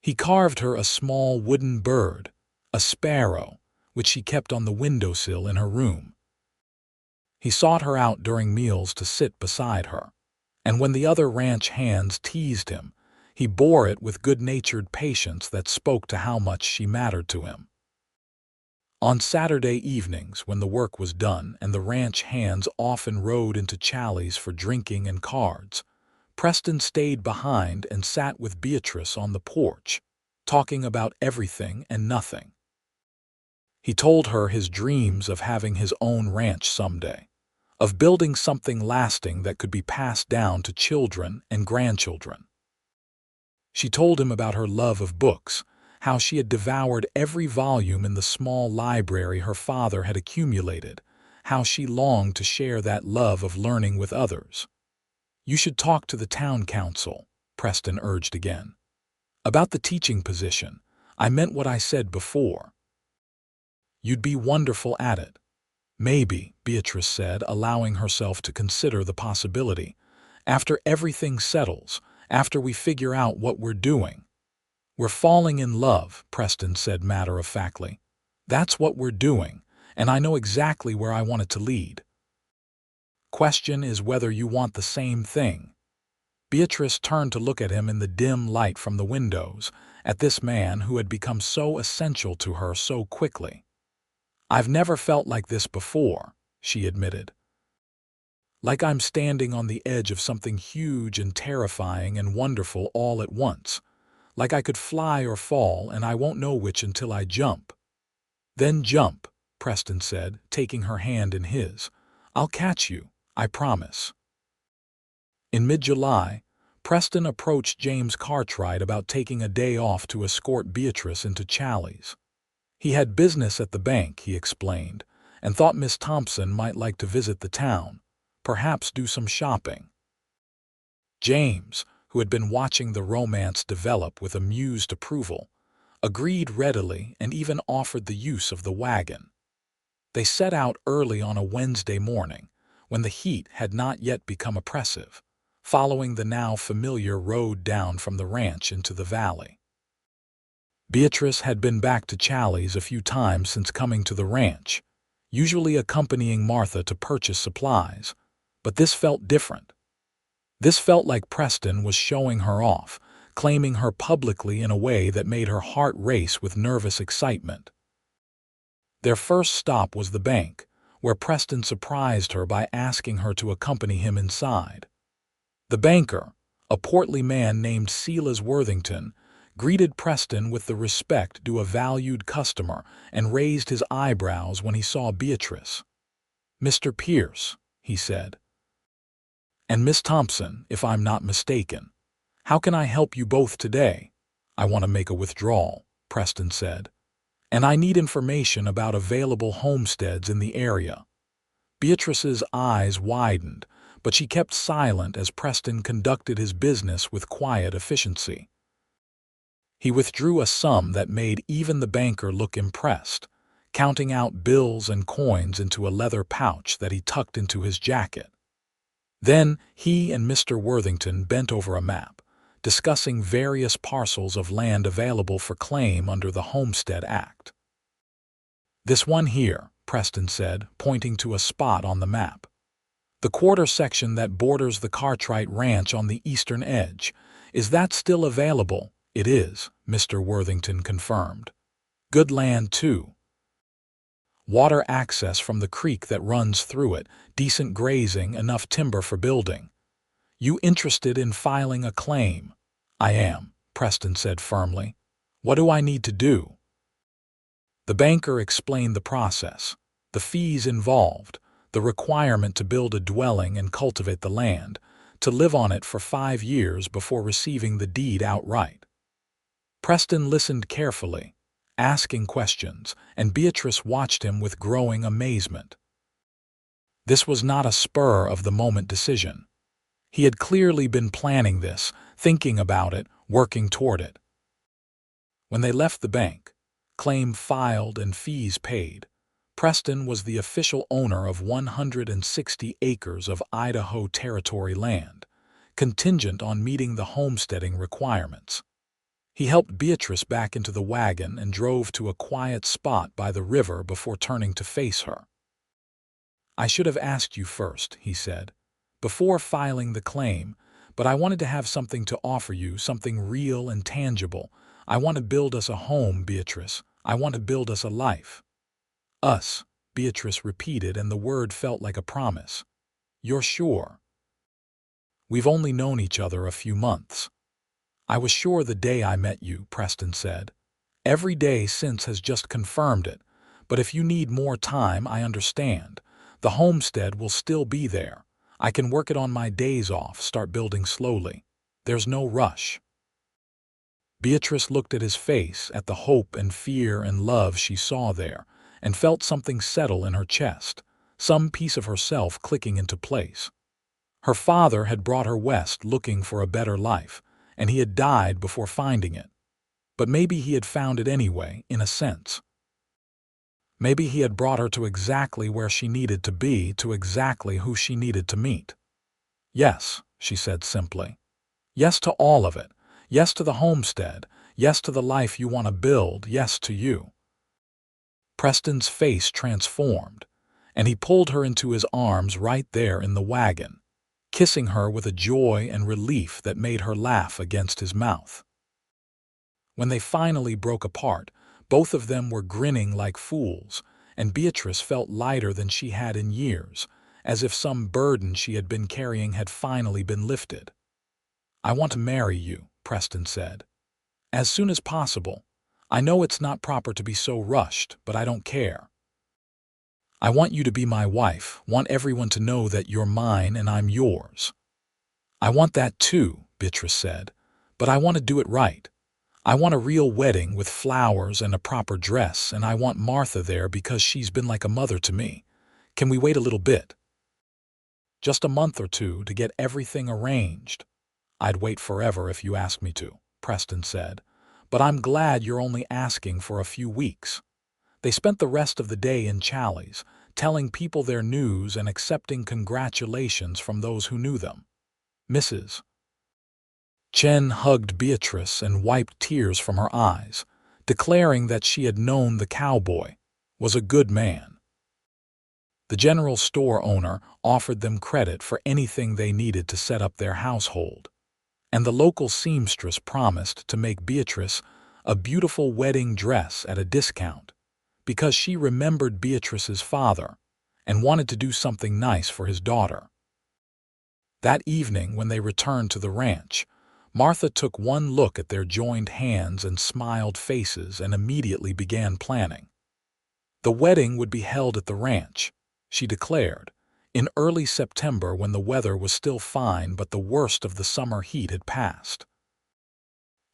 He carved her a small wooden bird, a sparrow, which she kept on the windowsill in her room. He sought her out during meals to sit beside her, and when the other ranch hands teased him, he bore it with good-natured patience that spoke to how much she mattered to him. On Saturday evenings, when the work was done and the ranch hands often rode into Challies for drinking and cards, Preston stayed behind and sat with Beatrice on the porch, talking about everything and nothing. He told her his dreams of having his own ranch someday, of building something lasting that could be passed down to children and grandchildren. She told him about her love of books, how she had devoured every volume in the small library her father had accumulated, how she longed to share that love of learning with others. "You should talk to the town council," Preston urged again. "About the teaching position. I meant what I said before. You'd be wonderful at it." "Maybe," Beatrice said, allowing herself to consider the possibility. "After everything settles, after we figure out what we're doing." "We're falling in love," Preston said matter-of-factly. "That's what we're doing, and I know exactly where I want it to lead. Question is whether you want the same thing." Beatrice turned to look at him in the dim light from the windows, at this man who had become so essential to her so quickly. "I've never felt like this before," she admitted. "Like I'm standing on the edge of something huge and terrifying and wonderful all at once. Like I could fly or fall, and I won't know which until I jump." "Then jump," Preston said, taking her hand in his. "I'll catch you, I promise." In mid-July, Preston approached James Cartwright about taking a day off to escort Beatrice into Challies. He had business at the bank, he explained, and thought Miss Thompson might like to visit the town, perhaps do some shopping. James, who had been watching the romance develop with amused approval, agreed readily and even offered the use of the wagon. They set out early on a Wednesday morning, when the heat had not yet become oppressive, following the now familiar road down from the ranch into the valley. Beatrice had been back to Challies a few times since coming to the ranch, usually accompanying Martha to purchase supplies, but this felt different. This felt like Preston was showing her off, claiming her publicly in a way that made her heart race with nervous excitement. Their first stop was the bank, where Preston surprised her by asking her to accompany him inside. The banker, a portly man named Silas Worthington, greeted Preston with the respect due a valued customer and raised his eyebrows when he saw Beatrice. "Mr. Pierce," he said. "And Miss Thompson, if I'm not mistaken. How can I help you both today?" "I want to make a withdrawal," Preston said. "And I need information about available homesteads in the area." Beatrice's eyes widened, but she kept silent as Preston conducted his business with quiet efficiency. He withdrew a sum that made even the banker look impressed, counting out bills and coins into a leather pouch that he tucked into his jacket. Then he and Mr. Worthington bent over a map, discussing various parcels of land available for claim under the Homestead Act. "This one here," Preston said, pointing to a spot on the map. "The quarter section that borders the Cartwright Ranch on the eastern edge. Is that still available?" "It is," Mr. Worthington confirmed. "Good land, too. Water access from the creek that runs through it, decent grazing, enough timber for building. You interested in filing a claim?" "I am," Preston said firmly. "What do I need to do?" The banker explained the process, the fees involved, the requirement to build a dwelling and cultivate the land, to live on it for 5 years before receiving the deed outright. Preston listened carefully, asking questions, and Beatrice watched him with growing amazement. This was not a spur-of-the-moment decision. He had clearly been planning this, thinking about it, working toward it. When they left the bank, claim filed and fees paid, Preston was the official owner of 160 acres of Idaho Territory land, contingent on meeting the homesteading requirements. He helped Beatrice back into the wagon and drove to a quiet spot by the river before turning to face her. "I should have asked you first," he said, "before filing the claim, but I wanted to have something to offer you, something real and tangible. I want to build us a home, Beatrice. I want to build us a life." "Us," Beatrice repeated, and the word felt like a promise. "You're sure?" "We've only known each other a few months." "I was sure the day I met you," Preston said. "Every day since has just confirmed it, but if you need more time, I understand. The homestead will still be there. I can work it on my days off, start building slowly. There's no rush." Beatrice looked at his face, at the hope and fear and love she saw there, and felt something settle in her chest, some piece of herself clicking into place. Her father had brought her west looking for a better life, and he had died before finding it. But maybe he had found it anyway, in a sense. Maybe he had brought her to exactly where she needed to be, to exactly who she needed to meet. "Yes," she said simply. "Yes to all of it. Yes to the homestead. Yes to the life you want to build. Yes to you." Preston's face transformed, and he pulled her into his arms right there in the wagon, kissing her with a joy and relief that made her laugh against his mouth. When they finally broke apart, both of them were grinning like fools, and Beatrice felt lighter than she had in years, as if some burden she had been carrying had finally been lifted. "I want to marry you," Preston said. "As soon as possible. I know it's not proper to be so rushed, but I don't care. I want you to be my wife, want everyone to know that you're mine and I'm yours." "I want that too," Beatrice said, "but I want to do it right. I want a real wedding with flowers and a proper dress, and I want Martha there because she's been like a mother to me. Can we wait a little bit?" "Just a month or two to get everything arranged." "I'd wait forever if you asked me to," Preston said, "but I'm glad you're only asking for a few weeks." They spent the rest of the day in Challies, telling people their news and accepting congratulations from those who knew them. Mrs. Chen hugged Beatrice and wiped tears from her eyes, declaring that she had known the cowboy was a good man. The general store owner offered them credit for anything they needed to set up their household, and the local seamstress promised to make Beatrice a beautiful wedding dress at a discount because she remembered Beatrice's father and wanted to do something nice for his daughter. That evening, when they returned to the ranch, Martha took one look at their joined hands and smiled faces and immediately began planning. The wedding would be held at the ranch, she declared, in early September when the weather was still fine but the worst of the summer heat had passed.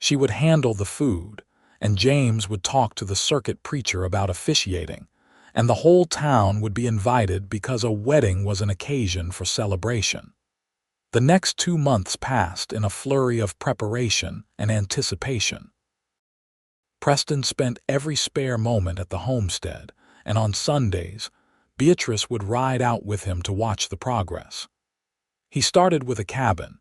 She would handle the food, and James would talk to the circuit preacher about officiating, and the whole town would be invited because a wedding was an occasion for celebration. The next 2 months passed in a flurry of preparation and anticipation. Preston spent every spare moment at the homestead, and on Sundays, Beatrice would ride out with him to watch the progress. He started with a cabin,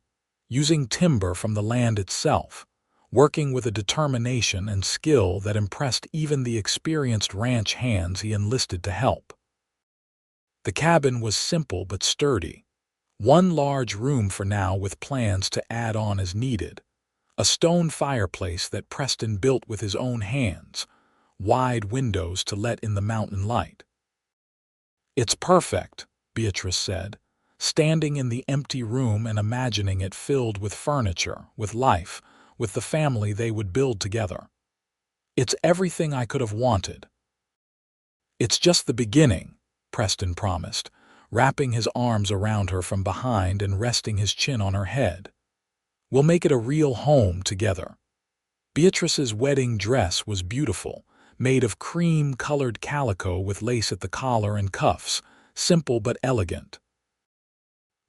using timber from the land itself, working with a determination and skill that impressed even the experienced ranch hands he enlisted to help. The cabin was simple but sturdy. One large room for now with plans to add on as needed, a stone fireplace that Preston built with his own hands, wide windows to let in the mountain light. "It's perfect," Beatrice said, standing in the empty room and imagining it filled with furniture, with life, with the family they would build together. "It's everything I could have wanted." "It's just the beginning," Preston promised, wrapping his arms around her from behind and resting his chin on her head. "We'll make it a real home together." Beatrice's wedding dress was beautiful, made of cream-colored calico with lace at the collar and cuffs, simple but elegant.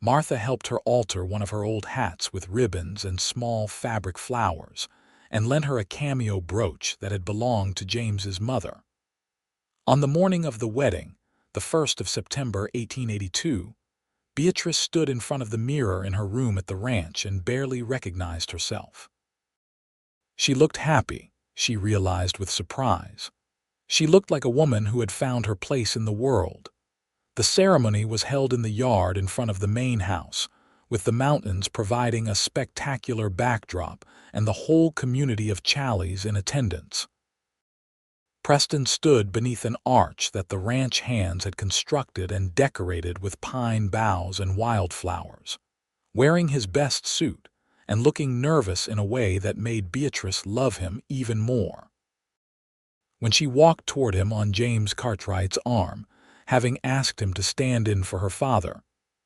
Martha helped her alter one of her old hats with ribbons and small fabric flowers, and lent her a cameo brooch that had belonged to James's mother. On the morning of the wedding, the 1st of September 1882, Beatrice stood in front of the mirror in her room at the ranch and barely recognized herself. She looked happy, she realized with surprise. She looked like a woman who had found her place in the world. The ceremony was held in the yard in front of the main house, with the mountains providing a spectacular backdrop and the whole community of Challies in attendance. Preston stood beneath an arch that the ranch hands had constructed and decorated with pine boughs and wildflowers, wearing his best suit and looking nervous in a way that made Beatrice love him even more. When she walked toward him on James Cartwright's arm, having asked him to stand in for her father,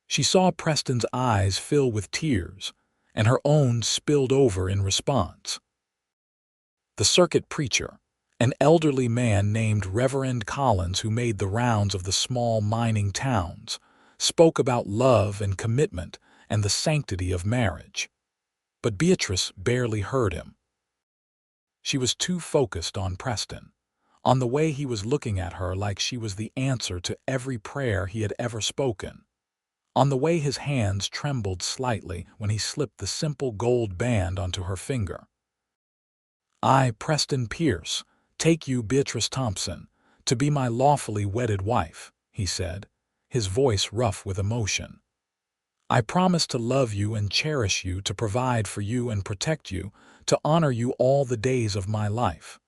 she saw Preston's eyes fill with tears, and her own spilled over in response. The circuit preacher, an elderly man named Reverend Collins who made the rounds of the small mining towns, spoke about love and commitment and the sanctity of marriage. But Beatrice barely heard him. She was too focused on Preston, on the way he was looking at her like she was the answer to every prayer he had ever spoken, on the way his hands trembled slightly when he slipped the simple gold band onto her finger. I, Preston Pierce, take you, Beatrice Thompson, to be my lawfully wedded wife, he said, his voice rough with emotion. I promise to love you and cherish you, to provide for you and protect you, to honor you all the days of my life.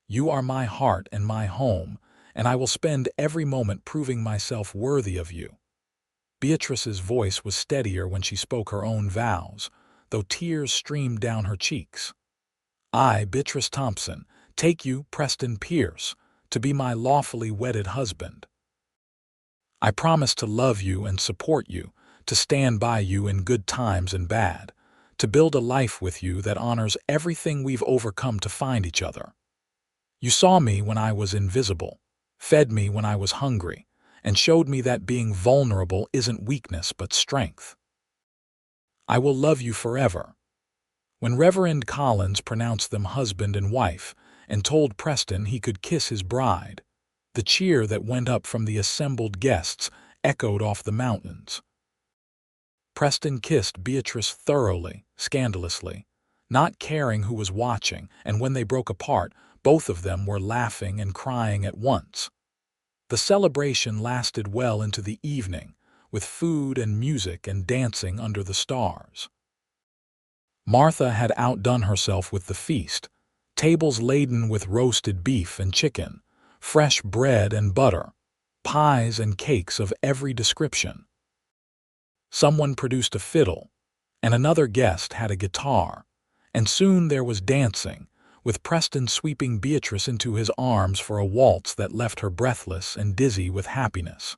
You are my heart and my home, and I will spend every moment proving myself worthy of you. Beatrice's voice was steadier when she spoke her own vows, though tears streamed down her cheeks. I, Beatrice Thompson, take you, Preston Pierce, to be my lawfully wedded husband. I promise to love you and support you, to stand by you in good times and bad, to build a life with you that honors everything we've overcome to find each other. You saw me when I was invisible, fed me when I was hungry, and showed me that being vulnerable isn't weakness but strength. I will love you forever. When Reverend Collins pronounced them husband and wife and told Preston he could kiss his bride, the cheer that went up from the assembled guests echoed off the mountains. Preston kissed Beatrice thoroughly, scandalously, not caring who was watching, and when they broke apart, both of them were laughing and crying at once. The celebration lasted well into the evening, with food and music and dancing under the stars. Martha had outdone herself with the feast, tables laden with roasted beef and chicken, fresh bread and butter, pies and cakes of every description. Someone produced a fiddle, and another guest had a guitar, and soon there was dancing, with Preston sweeping Beatrice into his arms for a waltz that left her breathless and dizzy with happiness.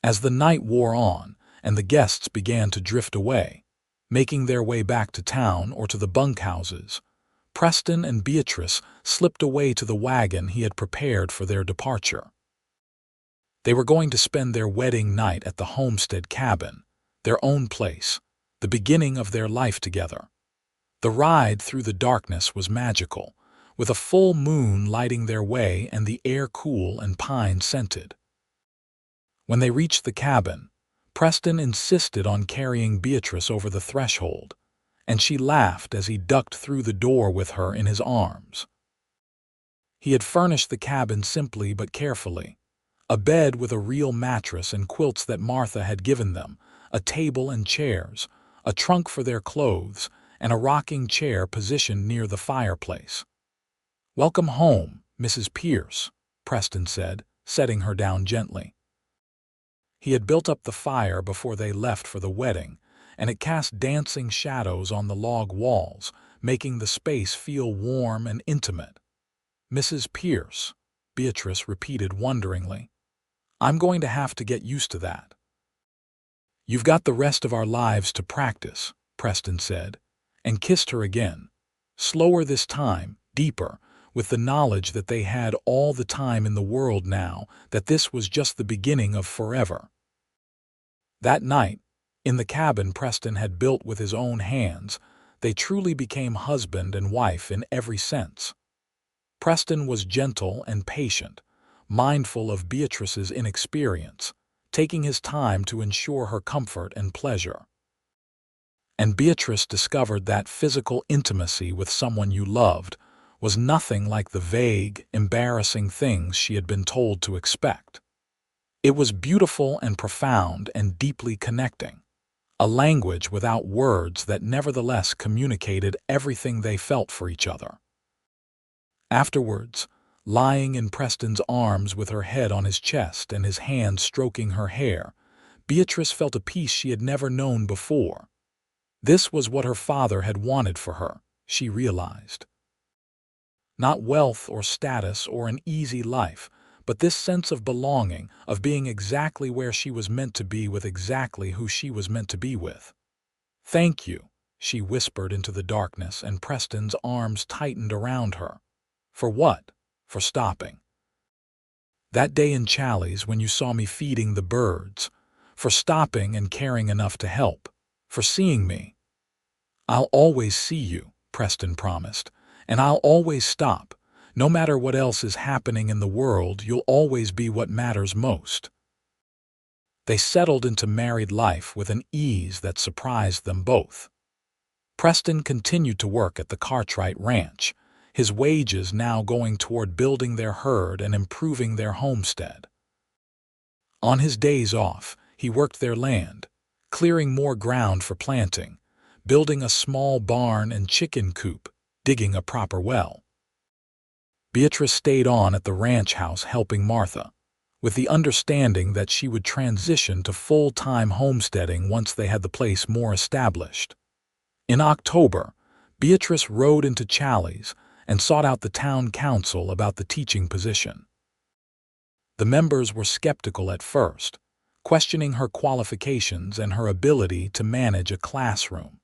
As the night wore on and the guests began to drift away, making their way back to town or to the bunkhouses, Preston and Beatrice slipped away to the wagon he had prepared for their departure. They were going to spend their wedding night at the homestead cabin, their own place, the beginning of their life together. The ride through the darkness was magical, with a full moon lighting their way and the air cool and pine-scented. When they reached the cabin, Preston insisted on carrying Beatrice over the threshold, and she laughed as he ducked through the door with her in his arms. He had furnished the cabin simply but carefully, a bed with a real mattress and quilts that Martha had given them, a table and chairs, a trunk for their clothes, and a rocking chair positioned near the fireplace. "Welcome home, Mrs. Pierce," Preston said, setting her down gently. He had built up the fire before they left for the wedding, and it cast dancing shadows on the log walls, making the space feel warm and intimate. "Mrs. Pierce," Beatrice repeated wonderingly. "I'm going to have to get used to that." "You've got the rest of our lives to practice," Preston said, and kissed her again, slower this time, deeper, with the knowledge that they had all the time in the world now, that this was just the beginning of forever. That night, in the cabin Preston had built with his own hands, they truly became husband and wife in every sense. Preston was gentle and patient, mindful of Beatrice's inexperience, taking his time to ensure her comfort and pleasure. And Beatrice discovered that physical intimacy with someone you loved was nothing like the vague, embarrassing things she had been told to expect. It was beautiful and profound and deeply connecting, a language without words that nevertheless communicated everything they felt for each other. Afterwards, lying in Preston's arms with her head on his chest and his hand stroking her hair, Beatrice felt a peace she had never known before. This was what her father had wanted for her, she realized. Not wealth or status or an easy life, but this sense of belonging, of being exactly where she was meant to be with exactly who she was meant to be with. "Thank you," she whispered into the darkness, and Preston's arms tightened around her. "For what?" "For stopping. That day in Challies when you saw me feeding the birds. For stopping and caring enough to help. For seeing me." "I'll always see you," Preston promised, "and I'll always stop. No matter what else is happening in the world, you'll always be what matters most." They settled into married life with an ease that surprised them both. Preston continued to work at the Cartwright Ranch, his wages now going toward building their herd and improving their homestead. On his days off, he worked their land, clearing more ground for planting, building a small barn and chicken coop, digging a proper well. Beatrice stayed on at the ranch house helping Martha, with the understanding that she would transition to full-time homesteading once they had the place more established. In October, Beatrice rode into Challies and sought out the town council about the teaching position. The members were skeptical at first, questioning her qualifications and her ability to manage a classroom.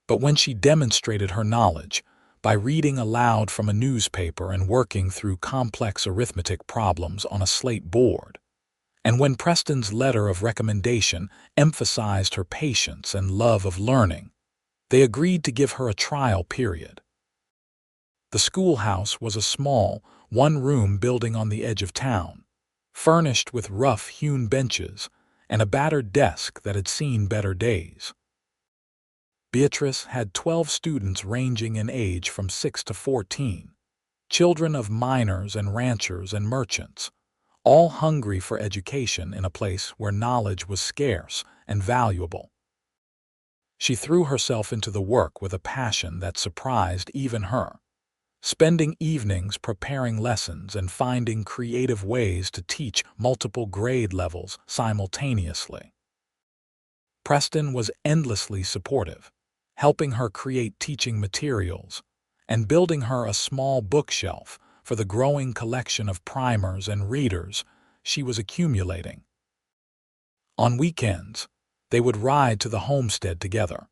But when she demonstrated her knowledge by reading aloud from a newspaper and working through complex arithmetic problems on a slate board, and when Preston's letter of recommendation emphasized her patience and love of learning, they agreed to give her a trial period. The schoolhouse was a small, one-room building on the edge of town, furnished with rough-hewn benches and a battered desk that had seen better days. Beatrice had 12 students ranging in age from 6 to 14, children of miners and ranchers and merchants, all hungry for education in a place where knowledge was scarce and valuable. She threw herself into the work with a passion that surprised even her, spending evenings preparing lessons and finding creative ways to teach multiple grade levels simultaneously. Preston was endlessly supportive, helping her create teaching materials and building her a small bookshelf for the growing collection of primers and readers she was accumulating. On weekends, they would ride to the homestead together,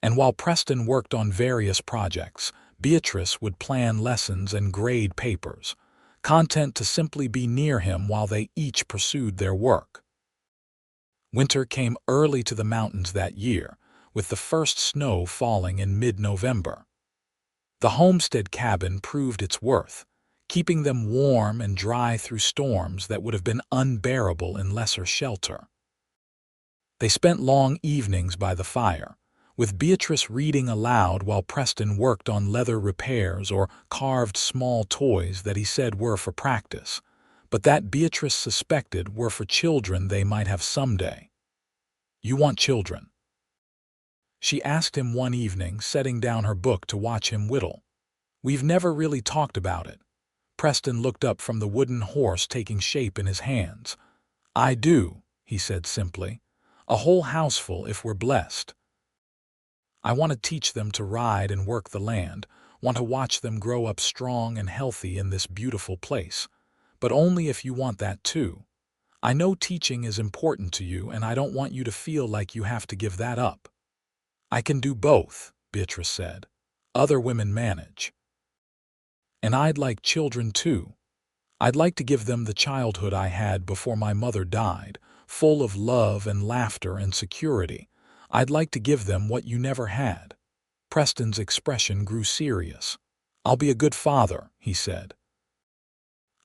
and while Preston worked on various projects, Beatrice would plan lessons and grade papers, content to simply be near him while they each pursued their work. Winter came early to the mountains that year, with the first snow falling in mid-November. The homestead cabin proved its worth, keeping them warm and dry through storms that would have been unbearable in lesser shelter. They spent long evenings by the fire, with Beatrice reading aloud while Preston worked on leather repairs or carved small toys that he said were for practice, but that Beatrice suspected were for children they might have someday. "You want children?" she asked him one evening, setting down her book to watch him whittle. "We've never really talked about it." Preston looked up from the wooden horse taking shape in his hands. "I do," he said simply. "A whole houseful if we're blessed. I want to teach them to ride and work the land, want to watch them grow up strong and healthy in this beautiful place. But only if you want that too. I know teaching is important to you, and I don't want you to feel like you have to give that up." "I can do both," Beatrice said. "Other women manage. And I'd like children too. I'd like to give them the childhood I had before my mother died, full of love and laughter and security. I'd like to give them what you never had." Preston's expression grew serious. "I'll be a good father," he said.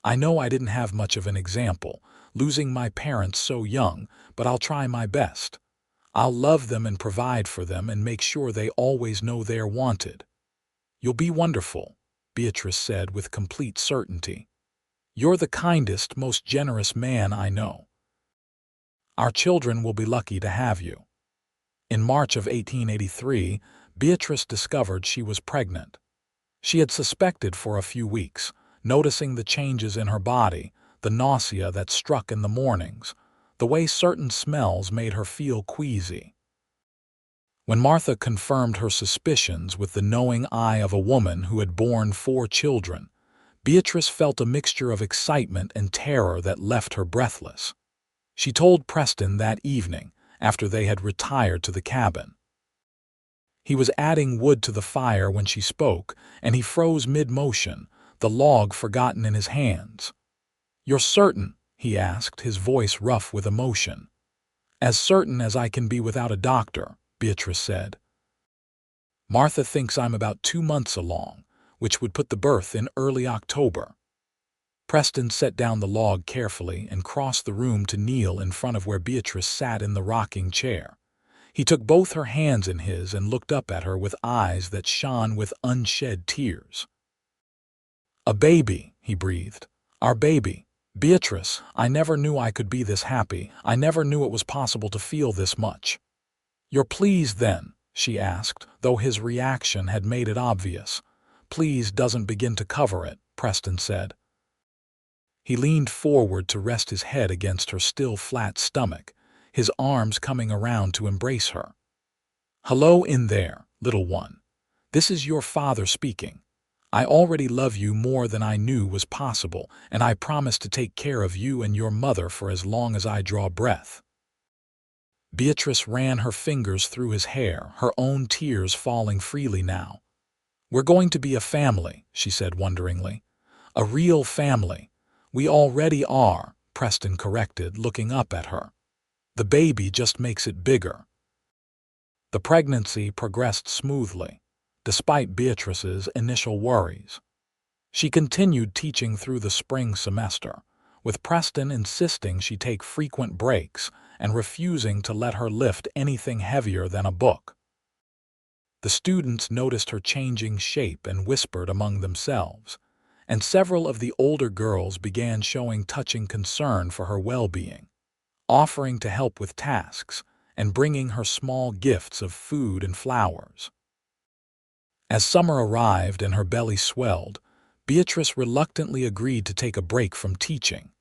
"I know I didn't have much of an example, losing my parents so young, but I'll try my best. I'll love them and provide for them and make sure they always know they're wanted." "You'll be wonderful," Beatrice said with complete certainty. "You're the kindest, most generous man I know. Our children will be lucky to have you." In March of 1883, Beatrice discovered she was pregnant. She had suspected for a few weeks, noticing the changes in her body, the nausea that struck in the mornings, the way certain smells made her feel queasy. When Martha confirmed her suspicions with the knowing eye of a woman who had borne 4 children, Beatrice felt a mixture of excitement and terror that left her breathless. She told Preston that evening, after they had retired to the cabin. He was adding wood to the fire when she spoke, and he froze mid-motion, the log forgotten in his hands. "You're certain?" he asked, his voice rough with emotion. "As certain as I can be without a doctor," Beatrice said. "Martha thinks I'm about 2 months along, which would put the birth in early October." Preston set down the log carefully and crossed the room to kneel in front of where Beatrice sat in the rocking chair. He took both her hands in his and looked up at her with eyes that shone with unshed tears. "A baby," he breathed. "Our baby. Beatrice, I never knew I could be this happy. I never knew it was possible to feel this much." "You're pleased then?" she asked, though his reaction had made it obvious. "Please doesn't begin to cover it," Preston said. He leaned forward to rest his head against her still flat stomach, his arms coming around to embrace her. "Hello in there, little one. This is your father speaking. I already love you more than I knew was possible, and I promise to take care of you and your mother for as long as I draw breath." Beatrice ran her fingers through his hair, her own tears falling freely now. "We're going to be a family," she said wonderingly. "A real family. We already are," Preston corrected, looking up at her. "The baby just makes it bigger." The pregnancy progressed smoothly, despite Beatrice's initial worries. She continued teaching through the spring semester, with Preston insisting she take frequent breaks and refusing to let her lift anything heavier than a book. The students noticed her changing shape and whispered among themselves, and several of the older girls began showing touching concern for her well-being, offering to help with tasks and bringing her small gifts of food and flowers. As summer arrived and her belly swelled, Beatrice reluctantly agreed to take a break from teaching.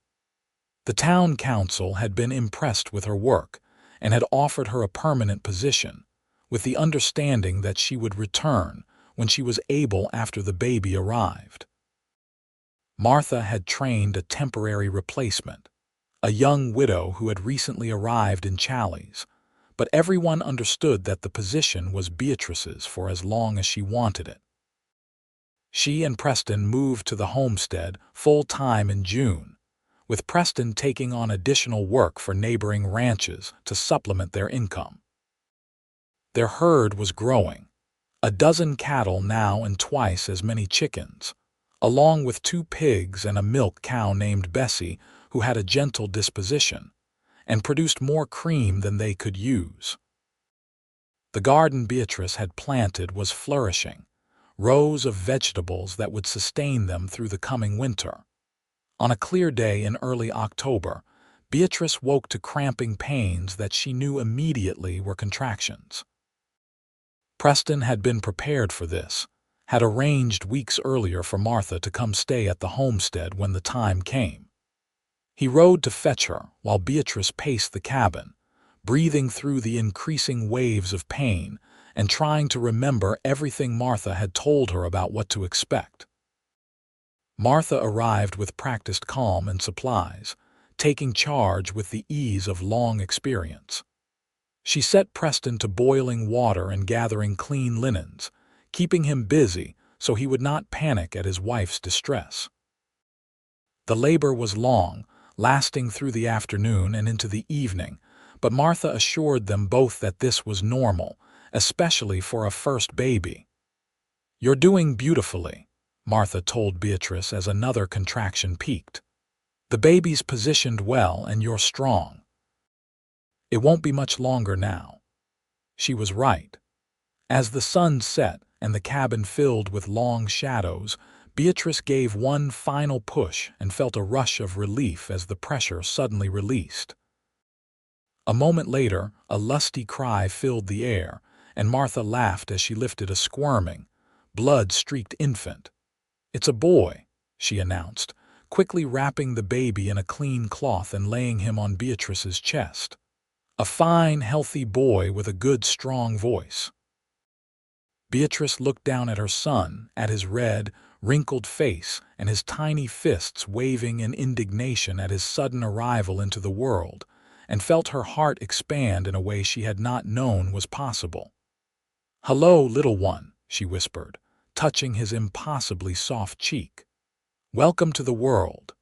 The town council had been impressed with her work and had offered her a permanent position, with the understanding that she would return when she was able after the baby arrived. Martha had trained a temporary replacement, a young widow who had recently arrived in Challies, but everyone understood that the position was Beatrice's for as long as she wanted it. She and Preston moved to the homestead full-time in June, with Preston taking on additional work for neighboring ranches to supplement their income. Their herd was growing, a dozen cattle now and twice as many chickens, along with 2 pigs and a milk cow named Bessie, who had a gentle disposition and produced more cream than they could use. The garden Beatrice had planted was flourishing, rows of vegetables that would sustain them through the coming winter. On a clear day in early October, Beatrice woke to cramping pains that she knew immediately were contractions. Preston had been prepared for this, had arranged weeks earlier for Martha to come stay at the homestead when the time came. He rode to fetch her while Beatrice paced the cabin, breathing through the increasing waves of pain and trying to remember everything Martha had told her about what to expect. Martha arrived with practiced calm and supplies, taking charge with the ease of long experience. She set Preston to boiling water and gathering clean linens, keeping him busy so he would not panic at his wife's distress. The labor was long, lasting through the afternoon and into the evening, but Martha assured them both that this was normal, especially for a first baby. "You're doing beautifully," Martha told Beatrice as another contraction peaked. "The baby's positioned well and you're strong. It won't be much longer now." She was right. As the sun set and the cabin filled with long shadows, Beatrice gave one final push and felt a rush of relief as the pressure suddenly released. A moment later, a lusty cry filled the air, and Martha laughed as she lifted a squirming, blood-streaked infant. "It's a boy," she announced, quickly wrapping the baby in a clean cloth and laying him on Beatrice's chest. "A fine, healthy boy with a good, strong voice." Beatrice looked down at her son, at his red, wrinkled face and his tiny fists waving in indignation at his sudden arrival into the world, and felt her heart expand in a way she had not known was possible. "Hello, little one," she whispered, touching his impossibly soft cheek. "Welcome to the world."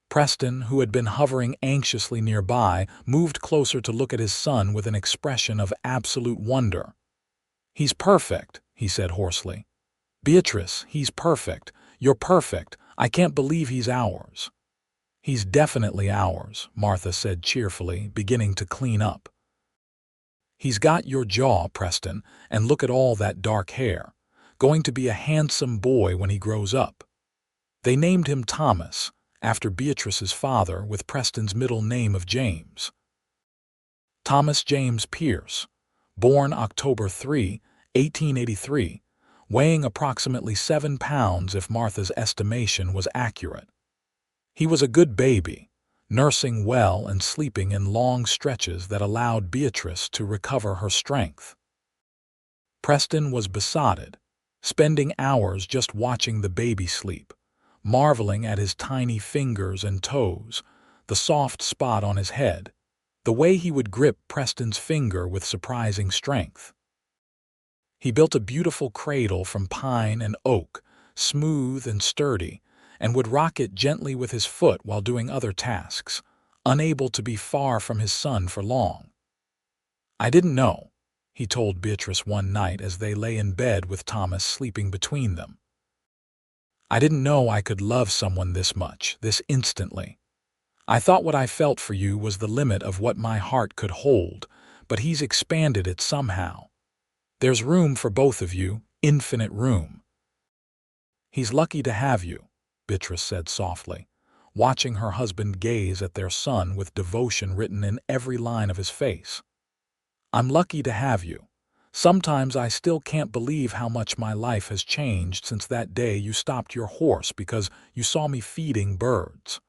Preston, who had been hovering anxiously nearby, moved closer to look at his son with an expression of absolute wonder. "He's perfect," he said hoarsely. "Beatrice, he's perfect. You're perfect. I can't believe he's ours." "He's definitely ours," Martha said cheerfully, beginning to clean up. He's got your jaw, Preston, and look at all that dark hair. Going to be a handsome boy when he grows up. They named him Thomas, after Beatrice's father, with Preston's middle name of James. Thomas James Pierce, born October 3, 1883, weighing approximately 7 pounds if Martha's estimation was accurate. He was a good baby, nursing well and sleeping in long stretches that allowed Beatrice to recover her strength. Preston was besotted, spending hours just watching the baby sleep, marveling at his tiny fingers and toes, the soft spot on his head, the way he would grip Preston's finger with surprising strength. He built a beautiful cradle from pine and oak, smooth and sturdy, and would rock it gently with his foot while doing other tasks, unable to be far from his son for long. "I didn't know," he told Beatrice one night as they lay in bed with Thomas sleeping between them. "I didn't know I could love someone this much, this instantly. I thought what I felt for you was the limit of what my heart could hold, but he's expanded it somehow. There's room for both of you, infinite room." "He's lucky to have you," Beatrice said softly, watching her husband gaze at their son with devotion written in every line of his face. "I'm lucky to have you. Sometimes I still can't believe how much my life has changed since that day you stopped your horse because you saw me feeding birds."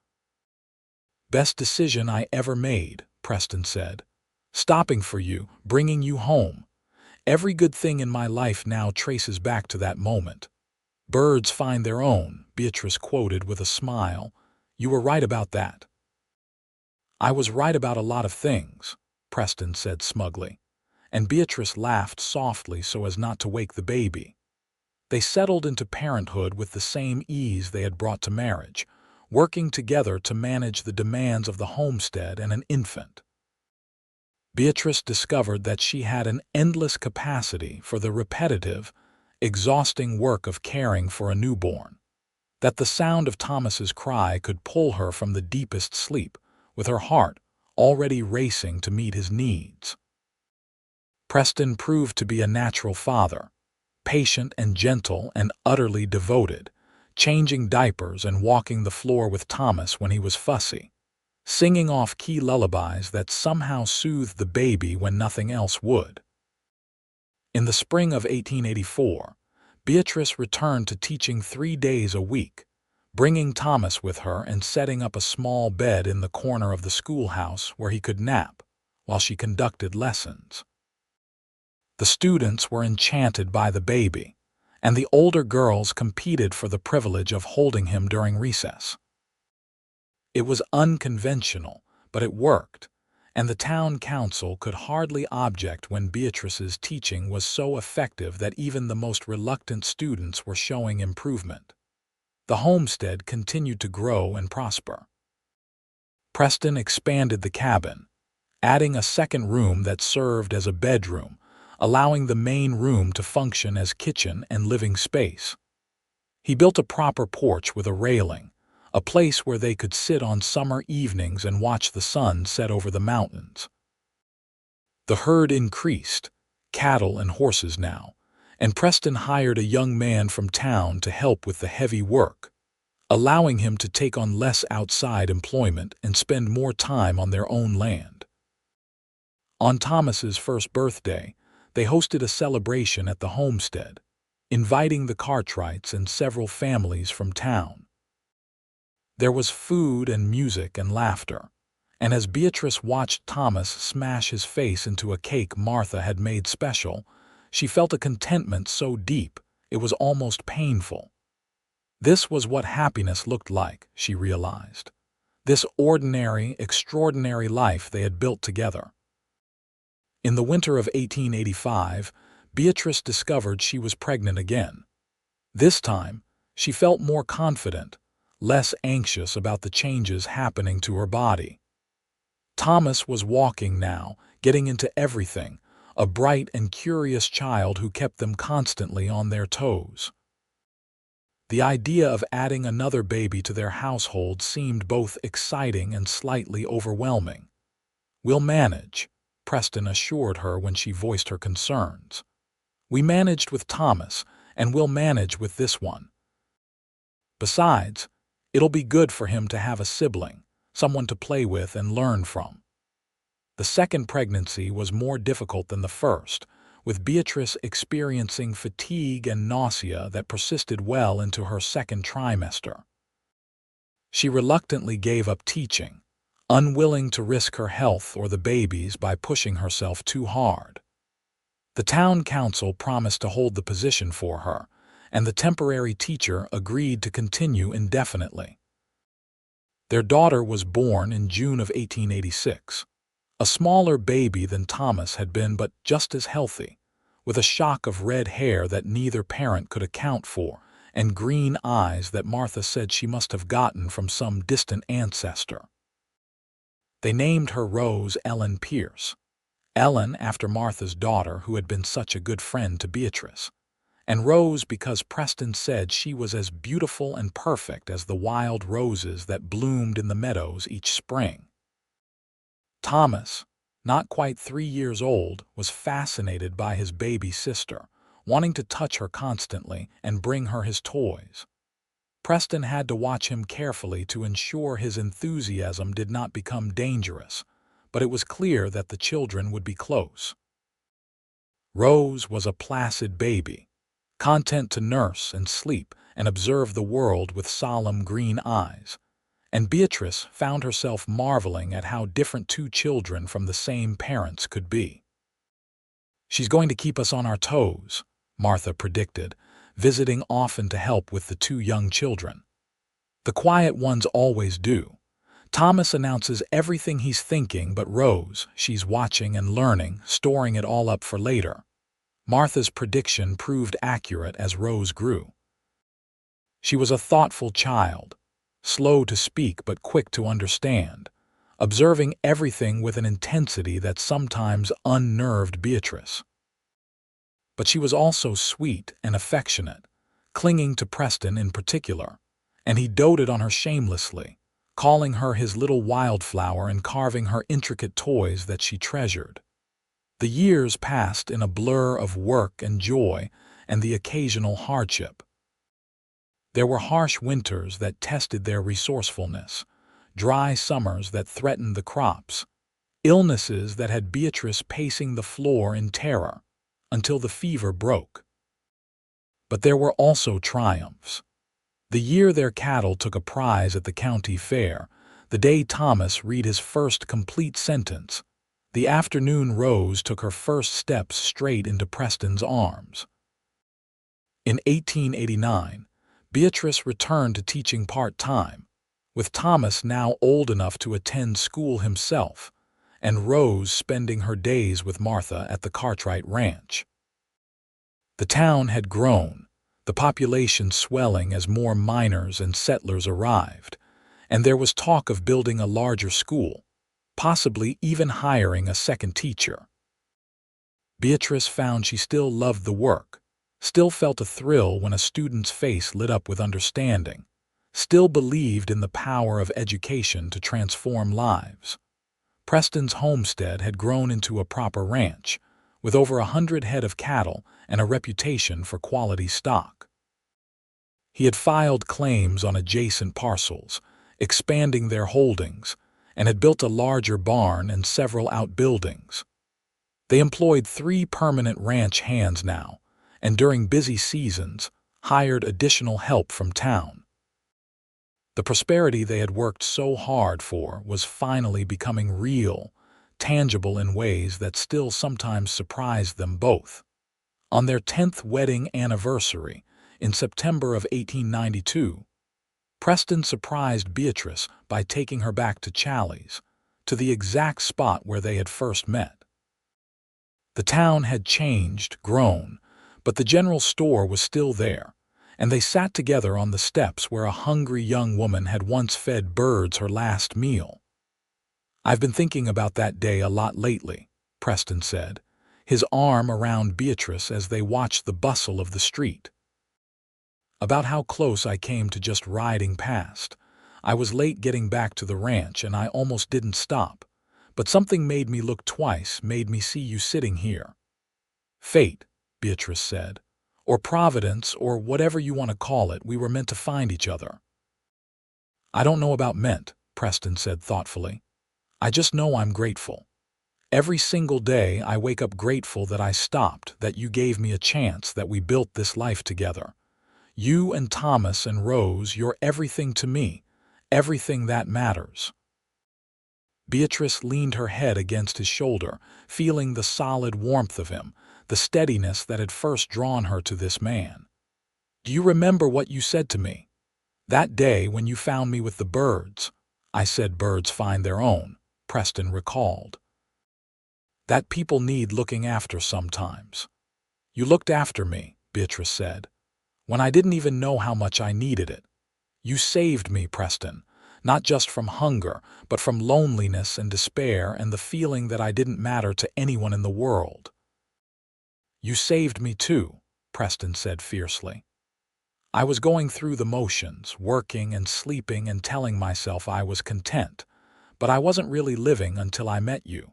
"Best decision I ever made," Preston said. "Stopping for you, bringing you home. Every good thing in my life now traces back to that moment." "Birds find their own," Beatrice quoted with a smile. "You were right about that." "I was right about a lot of things," Preston said smugly, and Beatrice laughed softly so as not to wake the baby. They settled into parenthood with the same ease they had brought to marriage, working together to manage the demands of the homestead and an infant. Beatrice discovered that she had an endless capacity for the repetitive, exhausting work of caring for a newborn, that the sound of Thomas's cry could pull her from the deepest sleep, with her heart already racing to meet his needs. Preston proved to be a natural father, patient and gentle and utterly devoted, changing diapers and walking the floor with Thomas when he was fussy, singing off key lullabies that somehow soothed the baby when nothing else would. In the spring of 1884, Beatrice returned to teaching 3 days a week, bringing Thomas with her and setting up a small bed in the corner of the schoolhouse where he could nap while she conducted lessons. The students were enchanted by the baby, and the older girls competed for the privilege of holding him during recess. It was unconventional, but it worked, and the town council could hardly object when Beatrice's teaching was so effective that even the most reluctant students were showing improvement. The homestead continued to grow and prosper. Preston expanded the cabin, adding a second room that served as a bedroom, allowing the main room to function as kitchen and living space. He built a proper porch with a railing, a place where they could sit on summer evenings and watch the sun set over the mountains. The herd increased, cattle and horses now, and Preston hired a young man from town to help with the heavy work, allowing him to take on less outside employment and spend more time on their own land. On Thomas's first birthday, they hosted a celebration at the homestead, inviting the Cartwrights and several families from town. There was food and music and laughter, and as Beatrice watched Thomas smash his face into a cake Martha had made special, she felt a contentment so deep it was almost painful. This was what happiness looked like, she realized. This ordinary, extraordinary life they had built together. In the winter of 1885, Beatrice discovered she was pregnant again. This time, she felt more confident, less anxious about the changes happening to her body. Thomas was walking now, getting into everything, a bright and curious child who kept them constantly on their toes. The idea of adding another baby to their household seemed both exciting and slightly overwhelming. "We'll manage," Preston assured her when she voiced her concerns. "We managed with Thomas, and we'll manage with this one. Besides, it'll be good for him to have a sibling, someone to play with and learn from." The second pregnancy was more difficult than the first, with Beatrice experiencing fatigue and nausea that persisted well into her second trimester. She reluctantly gave up teaching, unwilling to risk her health or the baby's by pushing herself too hard. The town council promised to hold the position for her, and the temporary teacher agreed to continue indefinitely. Their daughter was born in June of 1886. A smaller baby than Thomas had been, but just as healthy, with a shock of red hair that neither parent could account for, and green eyes that Martha said she must have gotten from some distant ancestor. They named her Rose Ellen Pierce. Ellen after Martha's daughter, who had been such a good friend to Beatrice, and Rose because Preston said she was as beautiful and perfect as the wild roses that bloomed in the meadows each spring. Thomas, not quite 3 years old, was fascinated by his baby sister, wanting to touch her constantly and bring her his toys. Preston had to watch him carefully to ensure his enthusiasm did not become dangerous, but it was clear that the children would be close. Rose was a placid baby, content to nurse and sleep and observe the world with solemn green eyes, and Beatrice found herself marveling at how different two children from the same parents could be. "She's going to keep us on our toes," Martha predicted, visiting often to help with the two young children. "The quiet ones always do. Thomas announces everything he's thinking, but Rose, she's watching and learning, storing it all up for later." Martha's prediction proved accurate as Rose grew. She was a thoughtful child, slow to speak but quick to understand, observing everything with an intensity that sometimes unnerved Beatrice. But she was also sweet and affectionate, clinging to Preston in particular, and he doted on her shamelessly, calling her his little wildflower and carving her intricate toys that she treasured. The years passed in a blur of work and joy and the occasional hardship. There were harsh winters that tested their resourcefulness, dry summers that threatened the crops, illnesses that had Beatrice pacing the floor in terror until the fever broke. But there were also triumphs. The year their cattle took a prize at the county fair, the day Thomas read his first complete sentence, the afternoon Rose took her first steps straight into Preston's arms. In 1889, Beatrice returned to teaching part-time, with Thomas now old enough to attend school himself, and Rose spending her days with Martha at the Cartwright Ranch. The town had grown, the population swelling as more miners and settlers arrived, and there was talk of building a larger school, possibly even hiring a second teacher. Beatrice found she still loved the work, still felt a thrill when a student's face lit up with understanding, still believed in the power of education to transform lives. Preston's homestead had grown into a proper ranch, with over 100 head of cattle and a reputation for quality stock. He had filed claims on adjacent parcels, expanding their holdings, and had built a larger barn and several outbuildings. They employed 3 permanent ranch hands now, and during busy seasons, hired additional help from town. The prosperity they had worked so hard for was finally becoming real, tangible in ways that still sometimes surprised them both. On their 10th wedding anniversary, in September of 1892, Preston surprised Beatrice by taking her back to Challies, to the exact spot where they had first met. The town had changed, grown, but the general store was still there, and they sat together on the steps where a hungry young woman had once fed birds her last meal. "I've been thinking about that day a lot lately," Preston said, his arm around Beatrice as they watched the bustle of the street. "About how close I came to just riding past. I was late getting back to the ranch and I almost didn't stop, But something made me look twice, made me see you sitting here. Fate, Beatrice said, or providence, or whatever you want to call it, we were meant to find each other. I don't know about meant, Preston said thoughtfully. I just know I'm grateful. Every single day I wake up grateful that I stopped, that you gave me a chance, that we built this life together. You and Thomas and Rose, you're everything to me, everything that matters. Beatrice leaned her head against his shoulder, feeling the solid warmth of him, the steadiness that had first drawn her to this man. Do you remember what you said to me? That day when you found me with the birds. I said birds find their own, Preston recalled. That people need looking after sometimes. You looked after me, Beatrice said, when I didn't even know how much I needed it. You saved me, Preston, not just from hunger, but from loneliness and despair and the feeling that I didn't matter to anyone in the world. You saved me too, Preston said fiercely. I was going through the motions, working and sleeping and telling myself I was content, but I wasn't really living until I met you.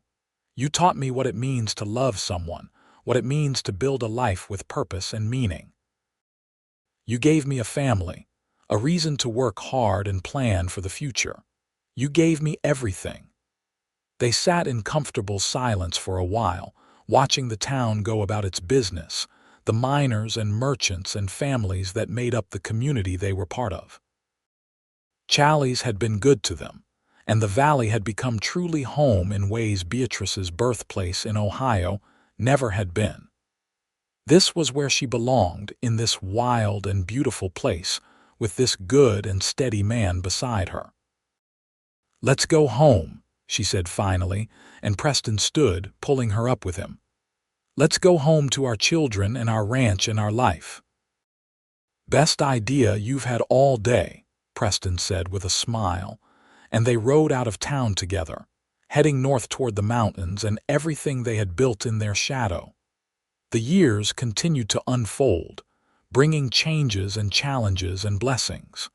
You taught me what it means to love someone, what it means to build a life with purpose and meaning. You gave me a family, a reason to work hard and plan for the future. You gave me everything. They sat in comfortable silence for a while, watching the town go about its business, the miners and merchants and families that made up the community they were part of. Challies had been good to them, and the valley had become truly home in ways Beatrice's birthplace in Ohio never had been. This was where she belonged, in this wild and beautiful place, with this good and steady man beside her. Let's go home, she said finally, and Preston stood, pulling her up with him. Let's go home to our children and our ranch and our life. Best idea you've had all day, Preston said with a smile, and they rode out of town together, heading north toward the mountains and everything they had built in their shadow. The years continued to unfold, bringing changes and challenges and blessings.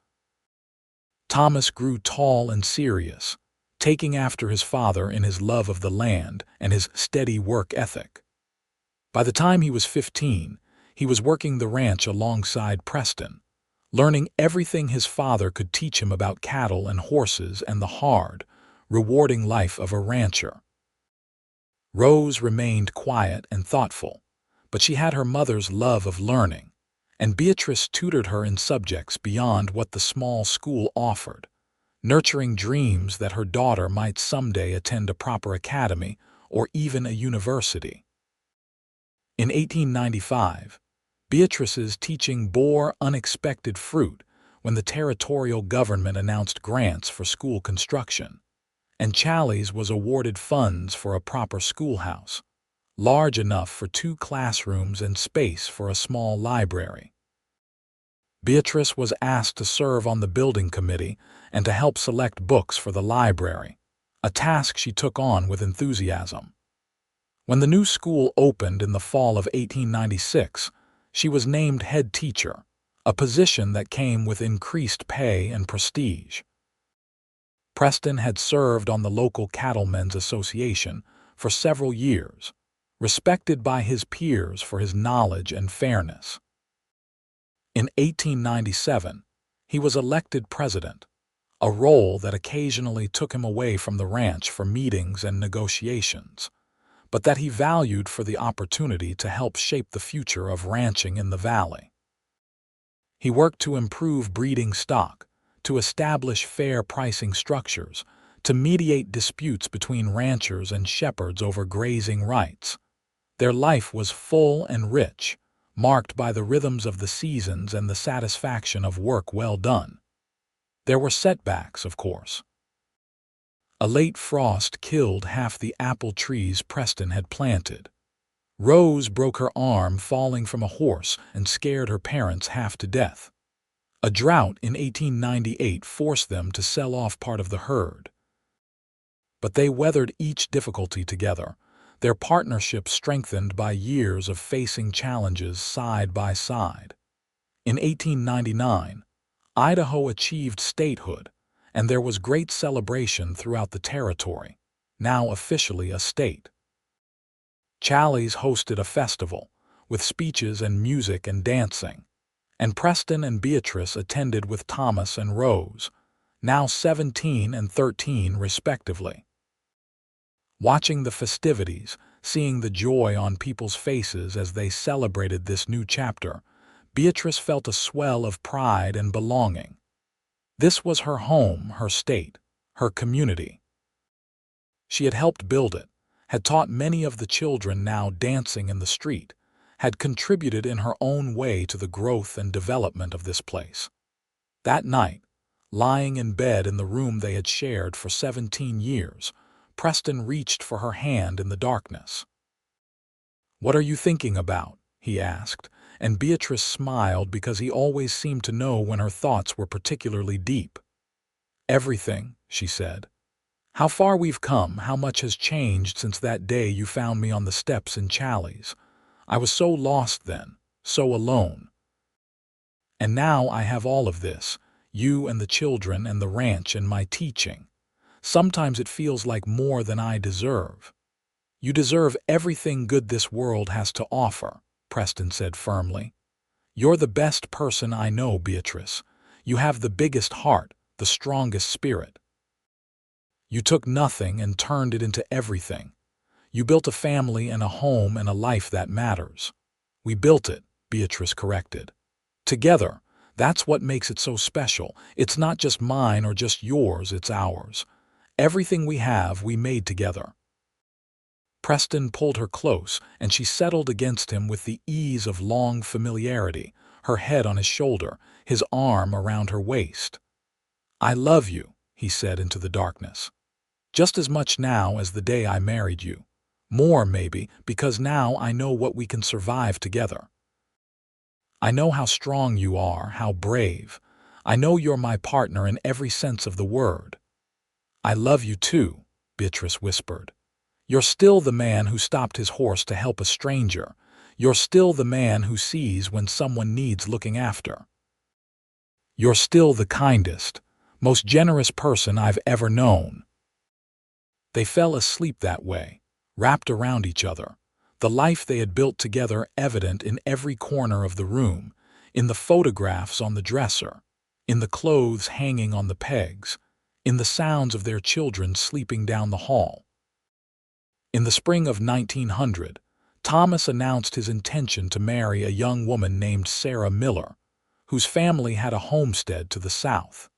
Thomas grew tall and serious, taking after his father in his love of the land and his steady work ethic. By the time he was 15, he was working the ranch alongside Preston, learning everything his father could teach him about cattle and horses and the hard, rewarding life of a rancher. Rose remained quiet and thoughtful, but she had her mother's love of learning, and Beatrice tutored her in subjects beyond what the small school offered, nurturing dreams that her daughter might someday attend a proper academy or even a university. In 1895, Beatrice's teaching bore unexpected fruit when the territorial government announced grants for school construction, and Challies was awarded funds for a proper schoolhouse, large enough for 2 classrooms and space for a small library. Beatrice was asked to serve on the building committee and to help select books for the library, a task she took on with enthusiasm. When the new school opened in the fall of 1896, she was named head teacher, a position that came with increased pay and prestige. Preston had served on the local Cattlemen's Association for several years, respected by his peers for his knowledge and fairness. In 1897, he was elected president, a role that occasionally took him away from the ranch for meetings and negotiations, but that he valued for the opportunity to help shape the future of ranching in the valley. He worked to improve breeding stock, to establish fair pricing structures, to mediate disputes between ranchers and shepherds over grazing rights. Their life was full and rich, marked by the rhythms of the seasons and the satisfaction of work well done. There were setbacks, of course. A late frost killed half the apple trees Preston had planted. Rose broke her arm falling from a horse and scared her parents half to death. A drought in 1898 forced them to sell off part of the herd. But they weathered each difficulty together, their partnership strengthened by years of facing challenges side by side. In 1899, Idaho achieved statehood, and there was great celebration throughout the territory. now officially a state. Challies hosted a festival, with speeches and music and dancing, and Preston and Beatrice attended with Thomas and Rose, now 17 and 13 respectively. Watching the festivities, seeing the joy on people's faces as they celebrated this new chapter, Beatrice felt a swell of pride and belonging. This was her home, her state, her community. She had helped build it, had taught many of the children now dancing in the street, had contributed in her own way to the growth and development of this place. That night, lying in bed in the room they had shared for 17 years, Preston reached for her hand in the darkness. "What are you thinking about?" he asked, and Beatrice smiled because he always seemed to know when her thoughts were particularly deep. "Everything," she said. "How far we've come, how much has changed since that day you found me on the steps in Challies. I was so lost then, so alone. And now I have all of this, you and the children and the ranch and my teaching. Sometimes it feels like more than I deserve." "You deserve everything good this world has to offer," Preston said firmly. "You're the best person I know, Beatrice. You have the biggest heart, the strongest spirit. You took nothing and turned it into everything. You built a family and a home and a life that matters." "We built it," Beatrice corrected. "Together, that's what makes it so special. It's not just mine or just yours, it's ours. Everything we have, we made together." Preston pulled her close, and she settled against him with the ease of long familiarity, her head on his shoulder, his arm around her waist. "I love you," he said into the darkness. "Just as much now as the day I married you. More, maybe, because now I know what we can survive together. I know how strong you are, how brave. I know you're my partner in every sense of the word." "I love you too," Beatrice whispered. "You're still the man who stopped his horse to help a stranger. You're still the man who sees when someone needs looking after. You're still the kindest, most generous person I've ever known." They fell asleep that way, wrapped around each other, the life they had built together evident in every corner of the room, in the photographs on the dresser, in the clothes hanging on the pegs, in the sounds of their children sleeping down the hall. In the spring of 1900, Thomas announced his intention to marry a young woman named Sarah Miller, whose family had a homestead to the south.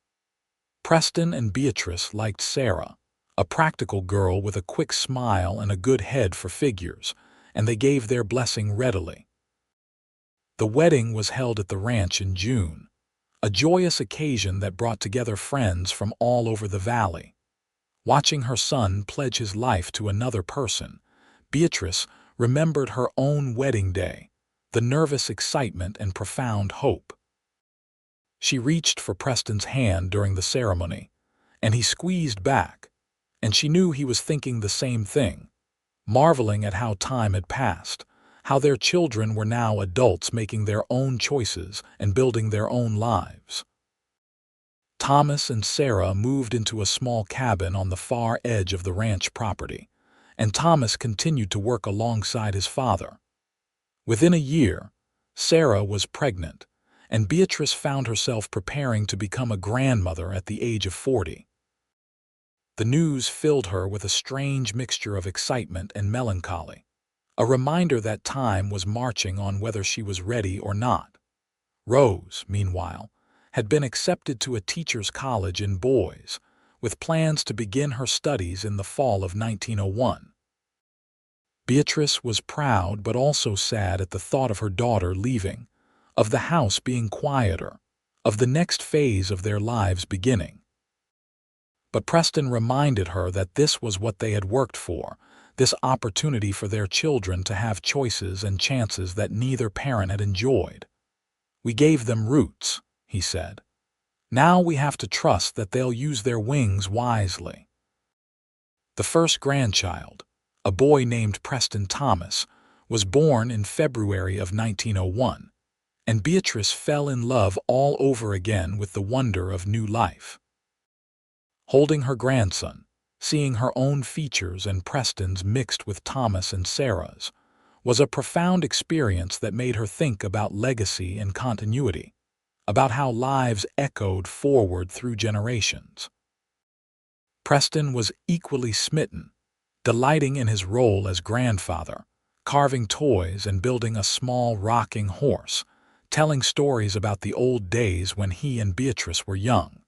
Preston and Beatrice liked Sarah, a practical girl with a quick smile and a good head for figures, and they gave their blessing readily. The wedding was held at the ranch in June, a joyous occasion that brought together friends from all over the valley. Watching her son pledge his life to another person, Beatrice remembered her own wedding day, the nervous excitement and profound hope. She reached for Preston's hand during the ceremony, and he squeezed back, and she knew he was thinking the same thing, marveling at how time had passed, how their children were now adults making their own choices and building their own lives. Thomas and Sarah moved into a small cabin on the far edge of the ranch property, and Thomas continued to work alongside his father. Within a year, Sarah was pregnant, and Beatrice found herself preparing to become a grandmother at the age of 40. The news filled her with a strange mixture of excitement and melancholy, a reminder that time was marching on whether she was ready or not. Rose, meanwhile, had been accepted to a teacher's college in Boise, with plans to begin her studies in the fall of 1901. Beatrice was proud but also sad at the thought of her daughter leaving, of the house being quieter, of the next phase of their lives beginning. But Preston reminded her that this was what they had worked for, this opportunity for their children to have choices and chances that neither parent had enjoyed. "We gave them roots," he said. "Now we have to trust that they'll use their wings wisely." The first grandchild, a boy named Preston Thomas, was born in February of 1901, and Beatrice fell in love all over again with the wonder of new life. Holding her grandson, seeing her own features and Preston's mixed with Thomas and Sarah's, was a profound experience that made her think about legacy and continuity, about how lives echoed forward through generations. Preston was equally smitten, delighting in his role as grandfather, carving toys and building a small rocking horse, telling stories about the old days when he and Beatrice were young.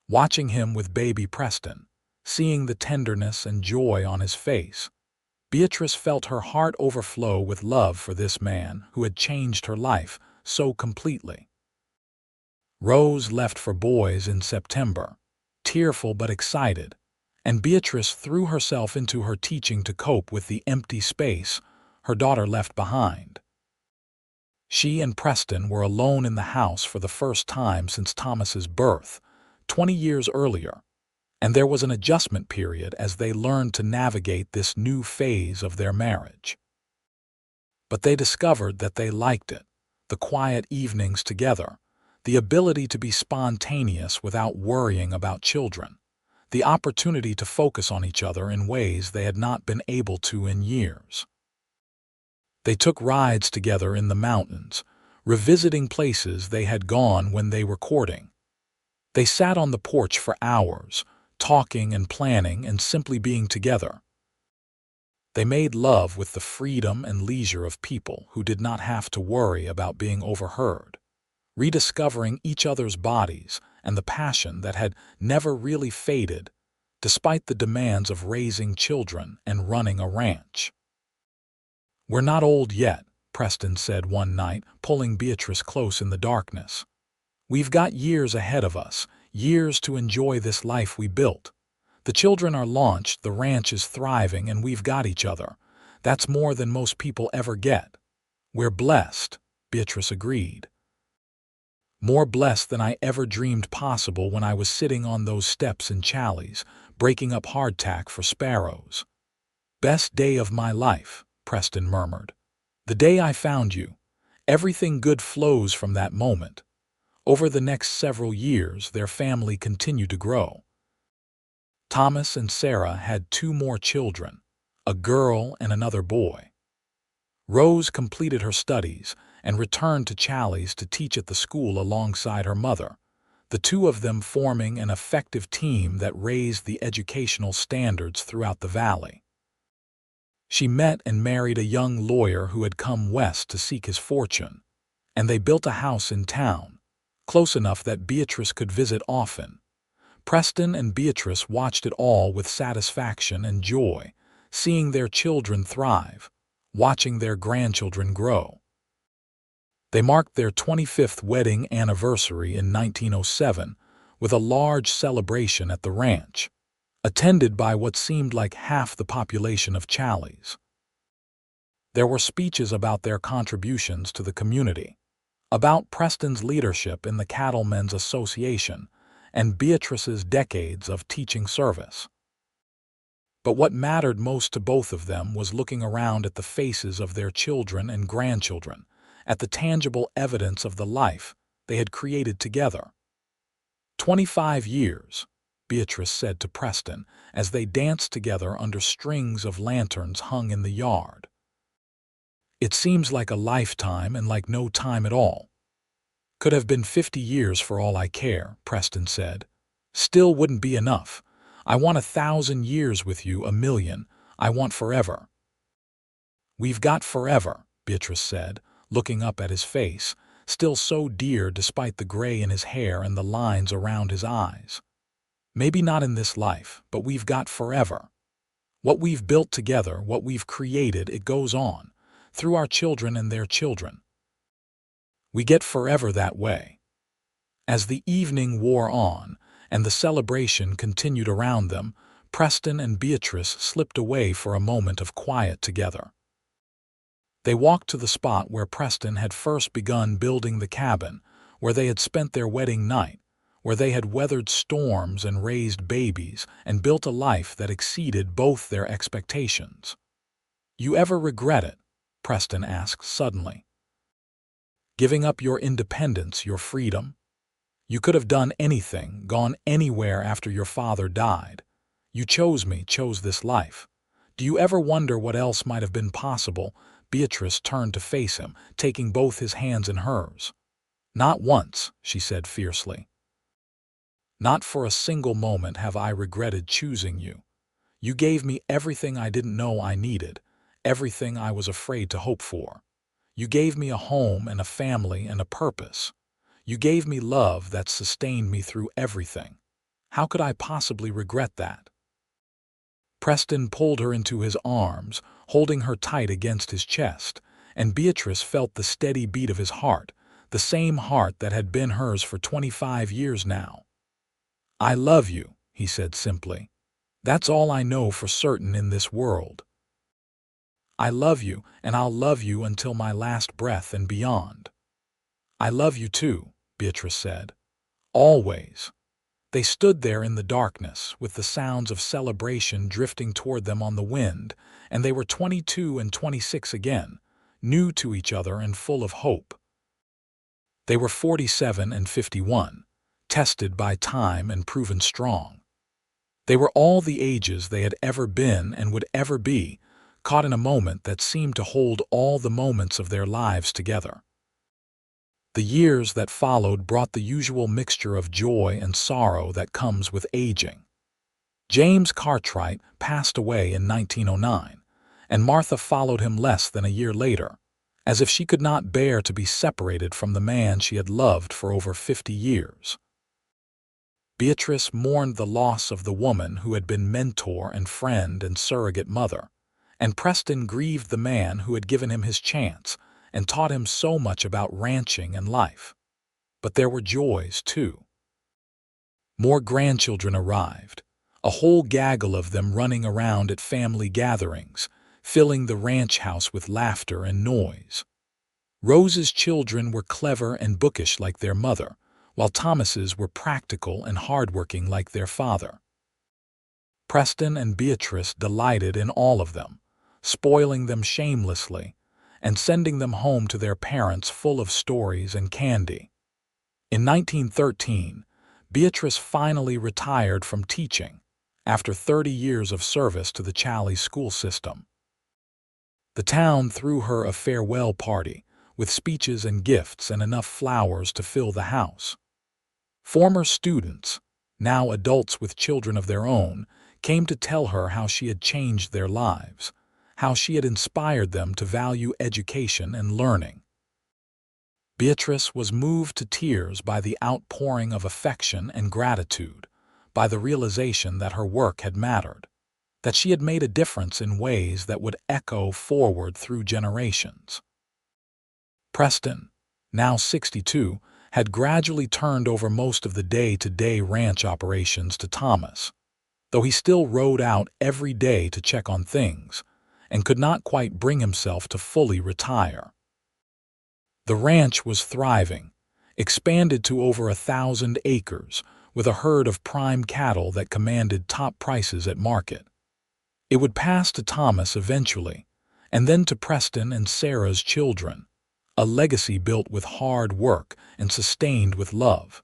Watching him with baby Preston, seeing the tenderness and joy on his face, Beatrice felt her heart overflow with love for this man who had changed her life so completely. Rose left for boys in September, tearful but excited, and Beatrice threw herself into her teaching to cope with the empty space her daughter left behind. She and Preston were alone in the house for the first time since Thomas's birth, 20 years earlier, and there was an adjustment period as they learned to navigate this new phase of their marriage. But they discovered that they liked it, the quiet evenings together, the ability to be spontaneous without worrying about children, the opportunity to focus on each other in ways they had not been able to in years. They took rides together in the mountains, revisiting places they had gone when they were courting. They sat on the porch for hours, talking and planning and simply being together. They made love with the freedom and leisure of people who did not have to worry about being overheard, rediscovering each other's bodies and the passion that had never really faded, despite the demands of raising children and running a ranch. "We're not old yet," Preston said one night, pulling Beatrice close in the darkness. "We've got years ahead of us, years to enjoy this life we built. The children are launched, the ranch is thriving, and we've got each other. That's more than most people ever get." "We're blessed," Beatrice agreed. "More blessed than I ever dreamed possible when I was sitting on those steps in Challies, breaking up hardtack for sparrows." "Best day of my life," Preston murmured. "The day I found you. Everything good flows from that moment." Over the next several years, their family continued to grow. Thomas and Sarah had 2 more children, a girl and another boy. Rose completed her studies and returned to Challies to teach at the school alongside her mother, the two of them forming an effective team that raised the educational standards throughout the valley. She met and married a young lawyer who had come west to seek his fortune, and they built a house in town, close enough that Beatrice could visit often. Preston and Beatrice watched it all with satisfaction and joy, seeing their children thrive, watching their grandchildren grow. They marked their 25th wedding anniversary in 1907 with a large celebration at the ranch, attended by what seemed like half the population of Challies. There were speeches about their contributions to the community, about Preston's leadership in the Cattlemen's Association, and Beatrice's decades of teaching service. But what mattered most to both of them was looking around at the faces of their children and grandchildren, at the tangible evidence of the life they had created together. 25 years, Beatrice said to Preston as they danced together under strings of lanterns hung in the yard. "It seems like a lifetime and like no time at all. Could have been 50 years for all I care," Preston said. "Still wouldn't be enough. I want 1,000 years with you, 1,000,000. I want forever." "We've got forever," Beatrice said, looking up at his face, still so dear despite the gray in his hair and the lines around his eyes. "Maybe not in this life, but we've got forever. What we've built together, what we've created, it goes on, through our children and their children. We get forever that way." As the evening wore on and the celebration continued around them, Preston and Beatrice slipped away for a moment of quiet together. They walked to the spot where Preston had first begun building the cabin, where they had spent their wedding night, where they had weathered storms and raised babies and built a life that exceeded both their expectations. "You ever regret it?" Preston asked suddenly. "Giving up your independence, your freedom? You could have done anything, gone anywhere after your father died. You chose me, chose this life. Do you ever wonder what else might have been possible?" Beatrice turned to face him, taking both his hands in hers. "Not once," she said fiercely. "Not for a single moment have I regretted choosing you. You gave me everything I didn't know I needed, everything I was afraid to hope for. You gave me a home and a family and a purpose. You gave me love that sustained me through everything. How could I possibly regret that?" Preston pulled her into his arms, holding her tight against his chest, and Beatrice felt the steady beat of his heart, the same heart that had been hers for 25 years now. "I love you," he said simply. "That's all I know for certain in this world. I love you, and I'll love you until my last breath and beyond." "I love you too," Beatrice said. "Always." They stood there in the darkness, with the sounds of celebration drifting toward them on the wind, and they were 22 and 26 again, new to each other and full of hope. They were 47 and 51, tested by time and proven strong. They were all the ages they had ever been and would ever be, caught in a moment that seemed to hold all the moments of their lives together. The years that followed brought the usual mixture of joy and sorrow that comes with aging. James Cartwright passed away in 1909, and Martha followed him less than a year later, as if she could not bear to be separated from the man she had loved for over 50 years. Beatrice mourned the loss of the woman who had been mentor and friend and surrogate mother, and Preston grieved the man who had given him his chance and taught him so much about ranching and life. But there were joys, too. More grandchildren arrived, a whole gaggle of them running around at family gatherings, filling the ranch house with laughter and noise. Rose's children were clever and bookish like their mother, while Thomas's were practical and hardworking like their father. Preston and Beatrice delighted in all of them, spoiling them shamelessly, and sending them home to their parents full of stories and candy. In 1913, Beatrice finally retired from teaching, after 30 years of service to the Challey school system. The town threw her a farewell party, with speeches and gifts and enough flowers to fill the house. Former students, now adults with children of their own, came to tell her how she had changed their lives, how she had inspired them to value education and learning. Beatrice was moved to tears by the outpouring of affection and gratitude, by the realization that her work had mattered, that she had made a difference in ways that would echo forward through generations. Preston, now 62, had gradually turned over most of the day-to-day ranch operations to Thomas, though he still rode out every day to check on things, and could not quite bring himself to fully retire. The ranch was thriving, expanded to over 1,000 acres, with a herd of prime cattle that commanded top prices at market. It would pass to Thomas eventually, and then to Preston and Sarah's children, a legacy built with hard work and sustained with love.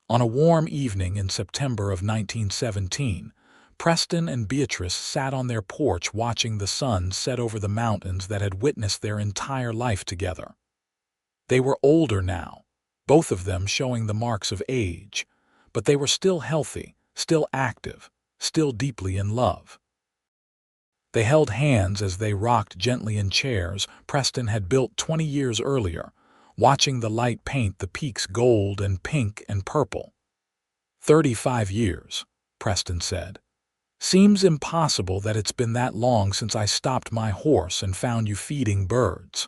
On a warm evening in September of 1917, Preston and Beatrice sat on their porch watching the sun set over the mountains that had witnessed their entire life together. They were older now, both of them showing the marks of age, but they were still healthy, still active, still deeply in love. They held hands as they rocked gently in chairs Preston had built 20 years earlier, watching the light paint the peaks gold and pink and purple. 35 years, Preston said. Seems impossible that it's been that long since I stopped my horse and found you feeding birds.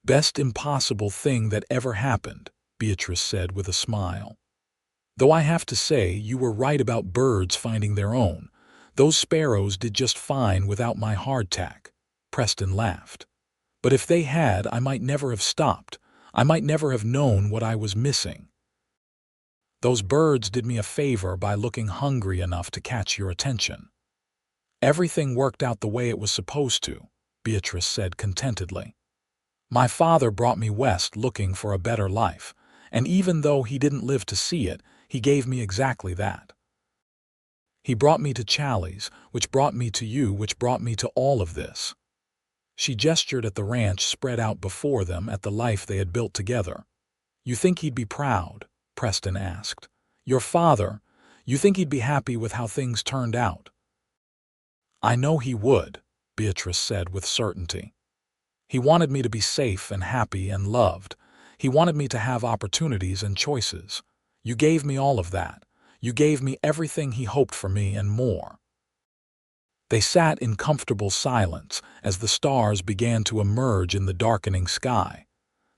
Best impossible thing that ever happened, Beatrice said with a smile. Though I have to say you were right about birds finding their own. Those sparrows did just fine without my hardtack, Preston laughed. But if they had, I might never have stopped. I might never have known what I was missing. Those birds did me a favor by looking hungry enough to catch your attention. Everything worked out the way it was supposed to, Beatrice said contentedly. My father brought me west looking for a better life, and even though he didn't live to see it, he gave me exactly that. He brought me to Challies, which brought me to you, which brought me to all of this." She gestured at the ranch spread out before them, at the life they had built together. "You think he'd be proud?" Preston asked. "Your father, you think he'd be happy with how things turned out?" "I know he would," Beatrice said with certainty. "He wanted me to be safe and happy and loved. He wanted me to have opportunities and choices. You gave me all of that. You gave me everything he hoped for me and more." They sat in comfortable silence as the stars began to emerge in the darkening sky.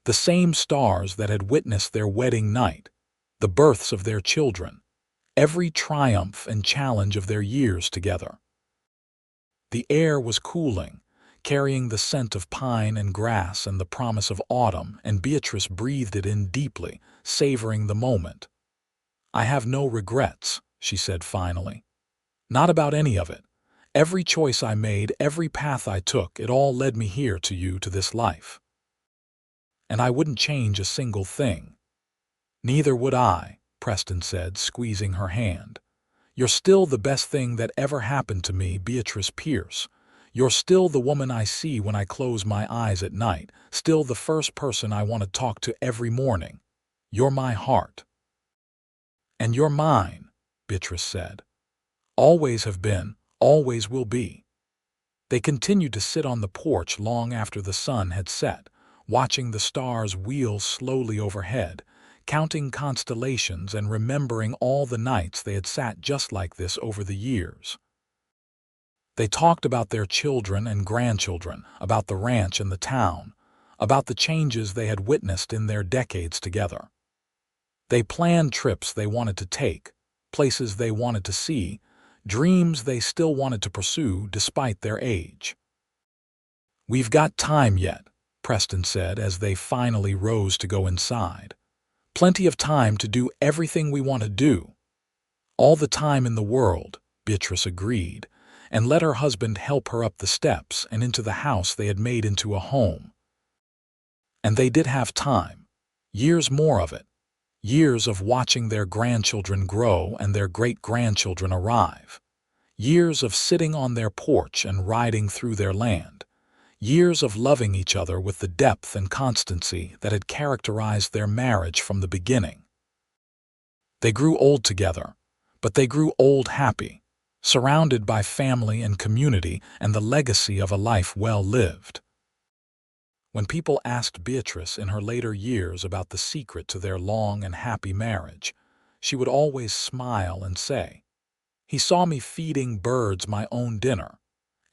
The same stars that had witnessed their wedding night, the births of their children, every triumph and challenge of their years together. The air was cooling, carrying the scent of pine and grass and the promise of autumn, and Beatrice breathed it in deeply, savoring the moment. "I have no regrets," she said finally. "Not about any of it. Every choice I made, every path I took, it all led me here to you, to this life. And I wouldn't change a single thing." "Neither would I," Preston said, squeezing her hand. "You're still the best thing that ever happened to me, Beatrice Pierce. You're still the woman I see when I close my eyes at night, still the first person I want to talk to every morning. You're my heart." "And you're mine," Beatrice said. "Always have been, always will be." They continued to sit on the porch long after the sun had set, watching the stars wheel slowly overhead, counting constellations and remembering all the nights they had sat just like this over the years. They talked about their children and grandchildren, about the ranch and the town, about the changes they had witnessed in their decades together. They planned trips they wanted to take, places they wanted to see, dreams they still wanted to pursue despite their age. "We've got time yet," Preston said as they finally rose to go inside. "Plenty of time to do everything we want to do." "All the time in the world," Beatrice agreed, and let her husband help her up the steps and into the house they had made into a home. And they did have time. Years more of it. Years of watching their grandchildren grow and their great-grandchildren arrive. Years of sitting on their porch and riding through their land. Years of loving each other with the depth and constancy that had characterized their marriage from the beginning. They grew old together, but they grew old happy, surrounded by family and community and the legacy of a life well lived. When people asked Beatrice in her later years about the secret to their long and happy marriage, she would always smile and say, "He saw me feeding birds my own dinner,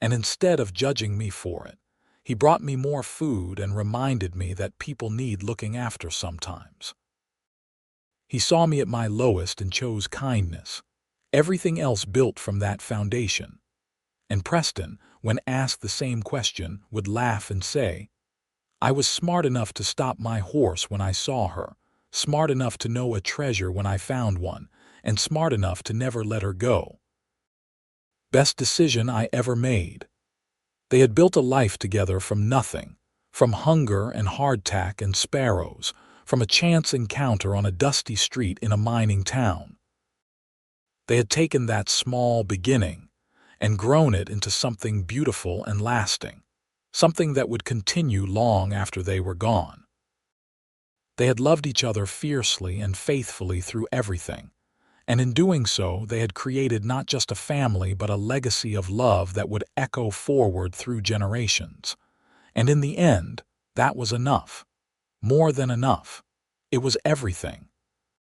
and instead of judging me for it, he brought me more food and reminded me that people need looking after sometimes. He saw me at my lowest and chose kindness. Everything else built from that foundation." And Preston, when asked the same question, would laugh and say, "I was smart enough to stop my horse when I saw her, smart enough to know a treasure when I found one, and smart enough to never let her go. Best decision I ever made." They had built a life together from nothing, from hunger and hardtack and sparrows, from a chance encounter on a dusty street in a mining town. They had taken that small beginning and grown it into something beautiful and lasting, something that would continue long after they were gone. They had loved each other fiercely and faithfully through everything, and in doing so they had created not just a family but a legacy of love that would echo forward through generations. And in the end, that was enough. More than enough. It was everything.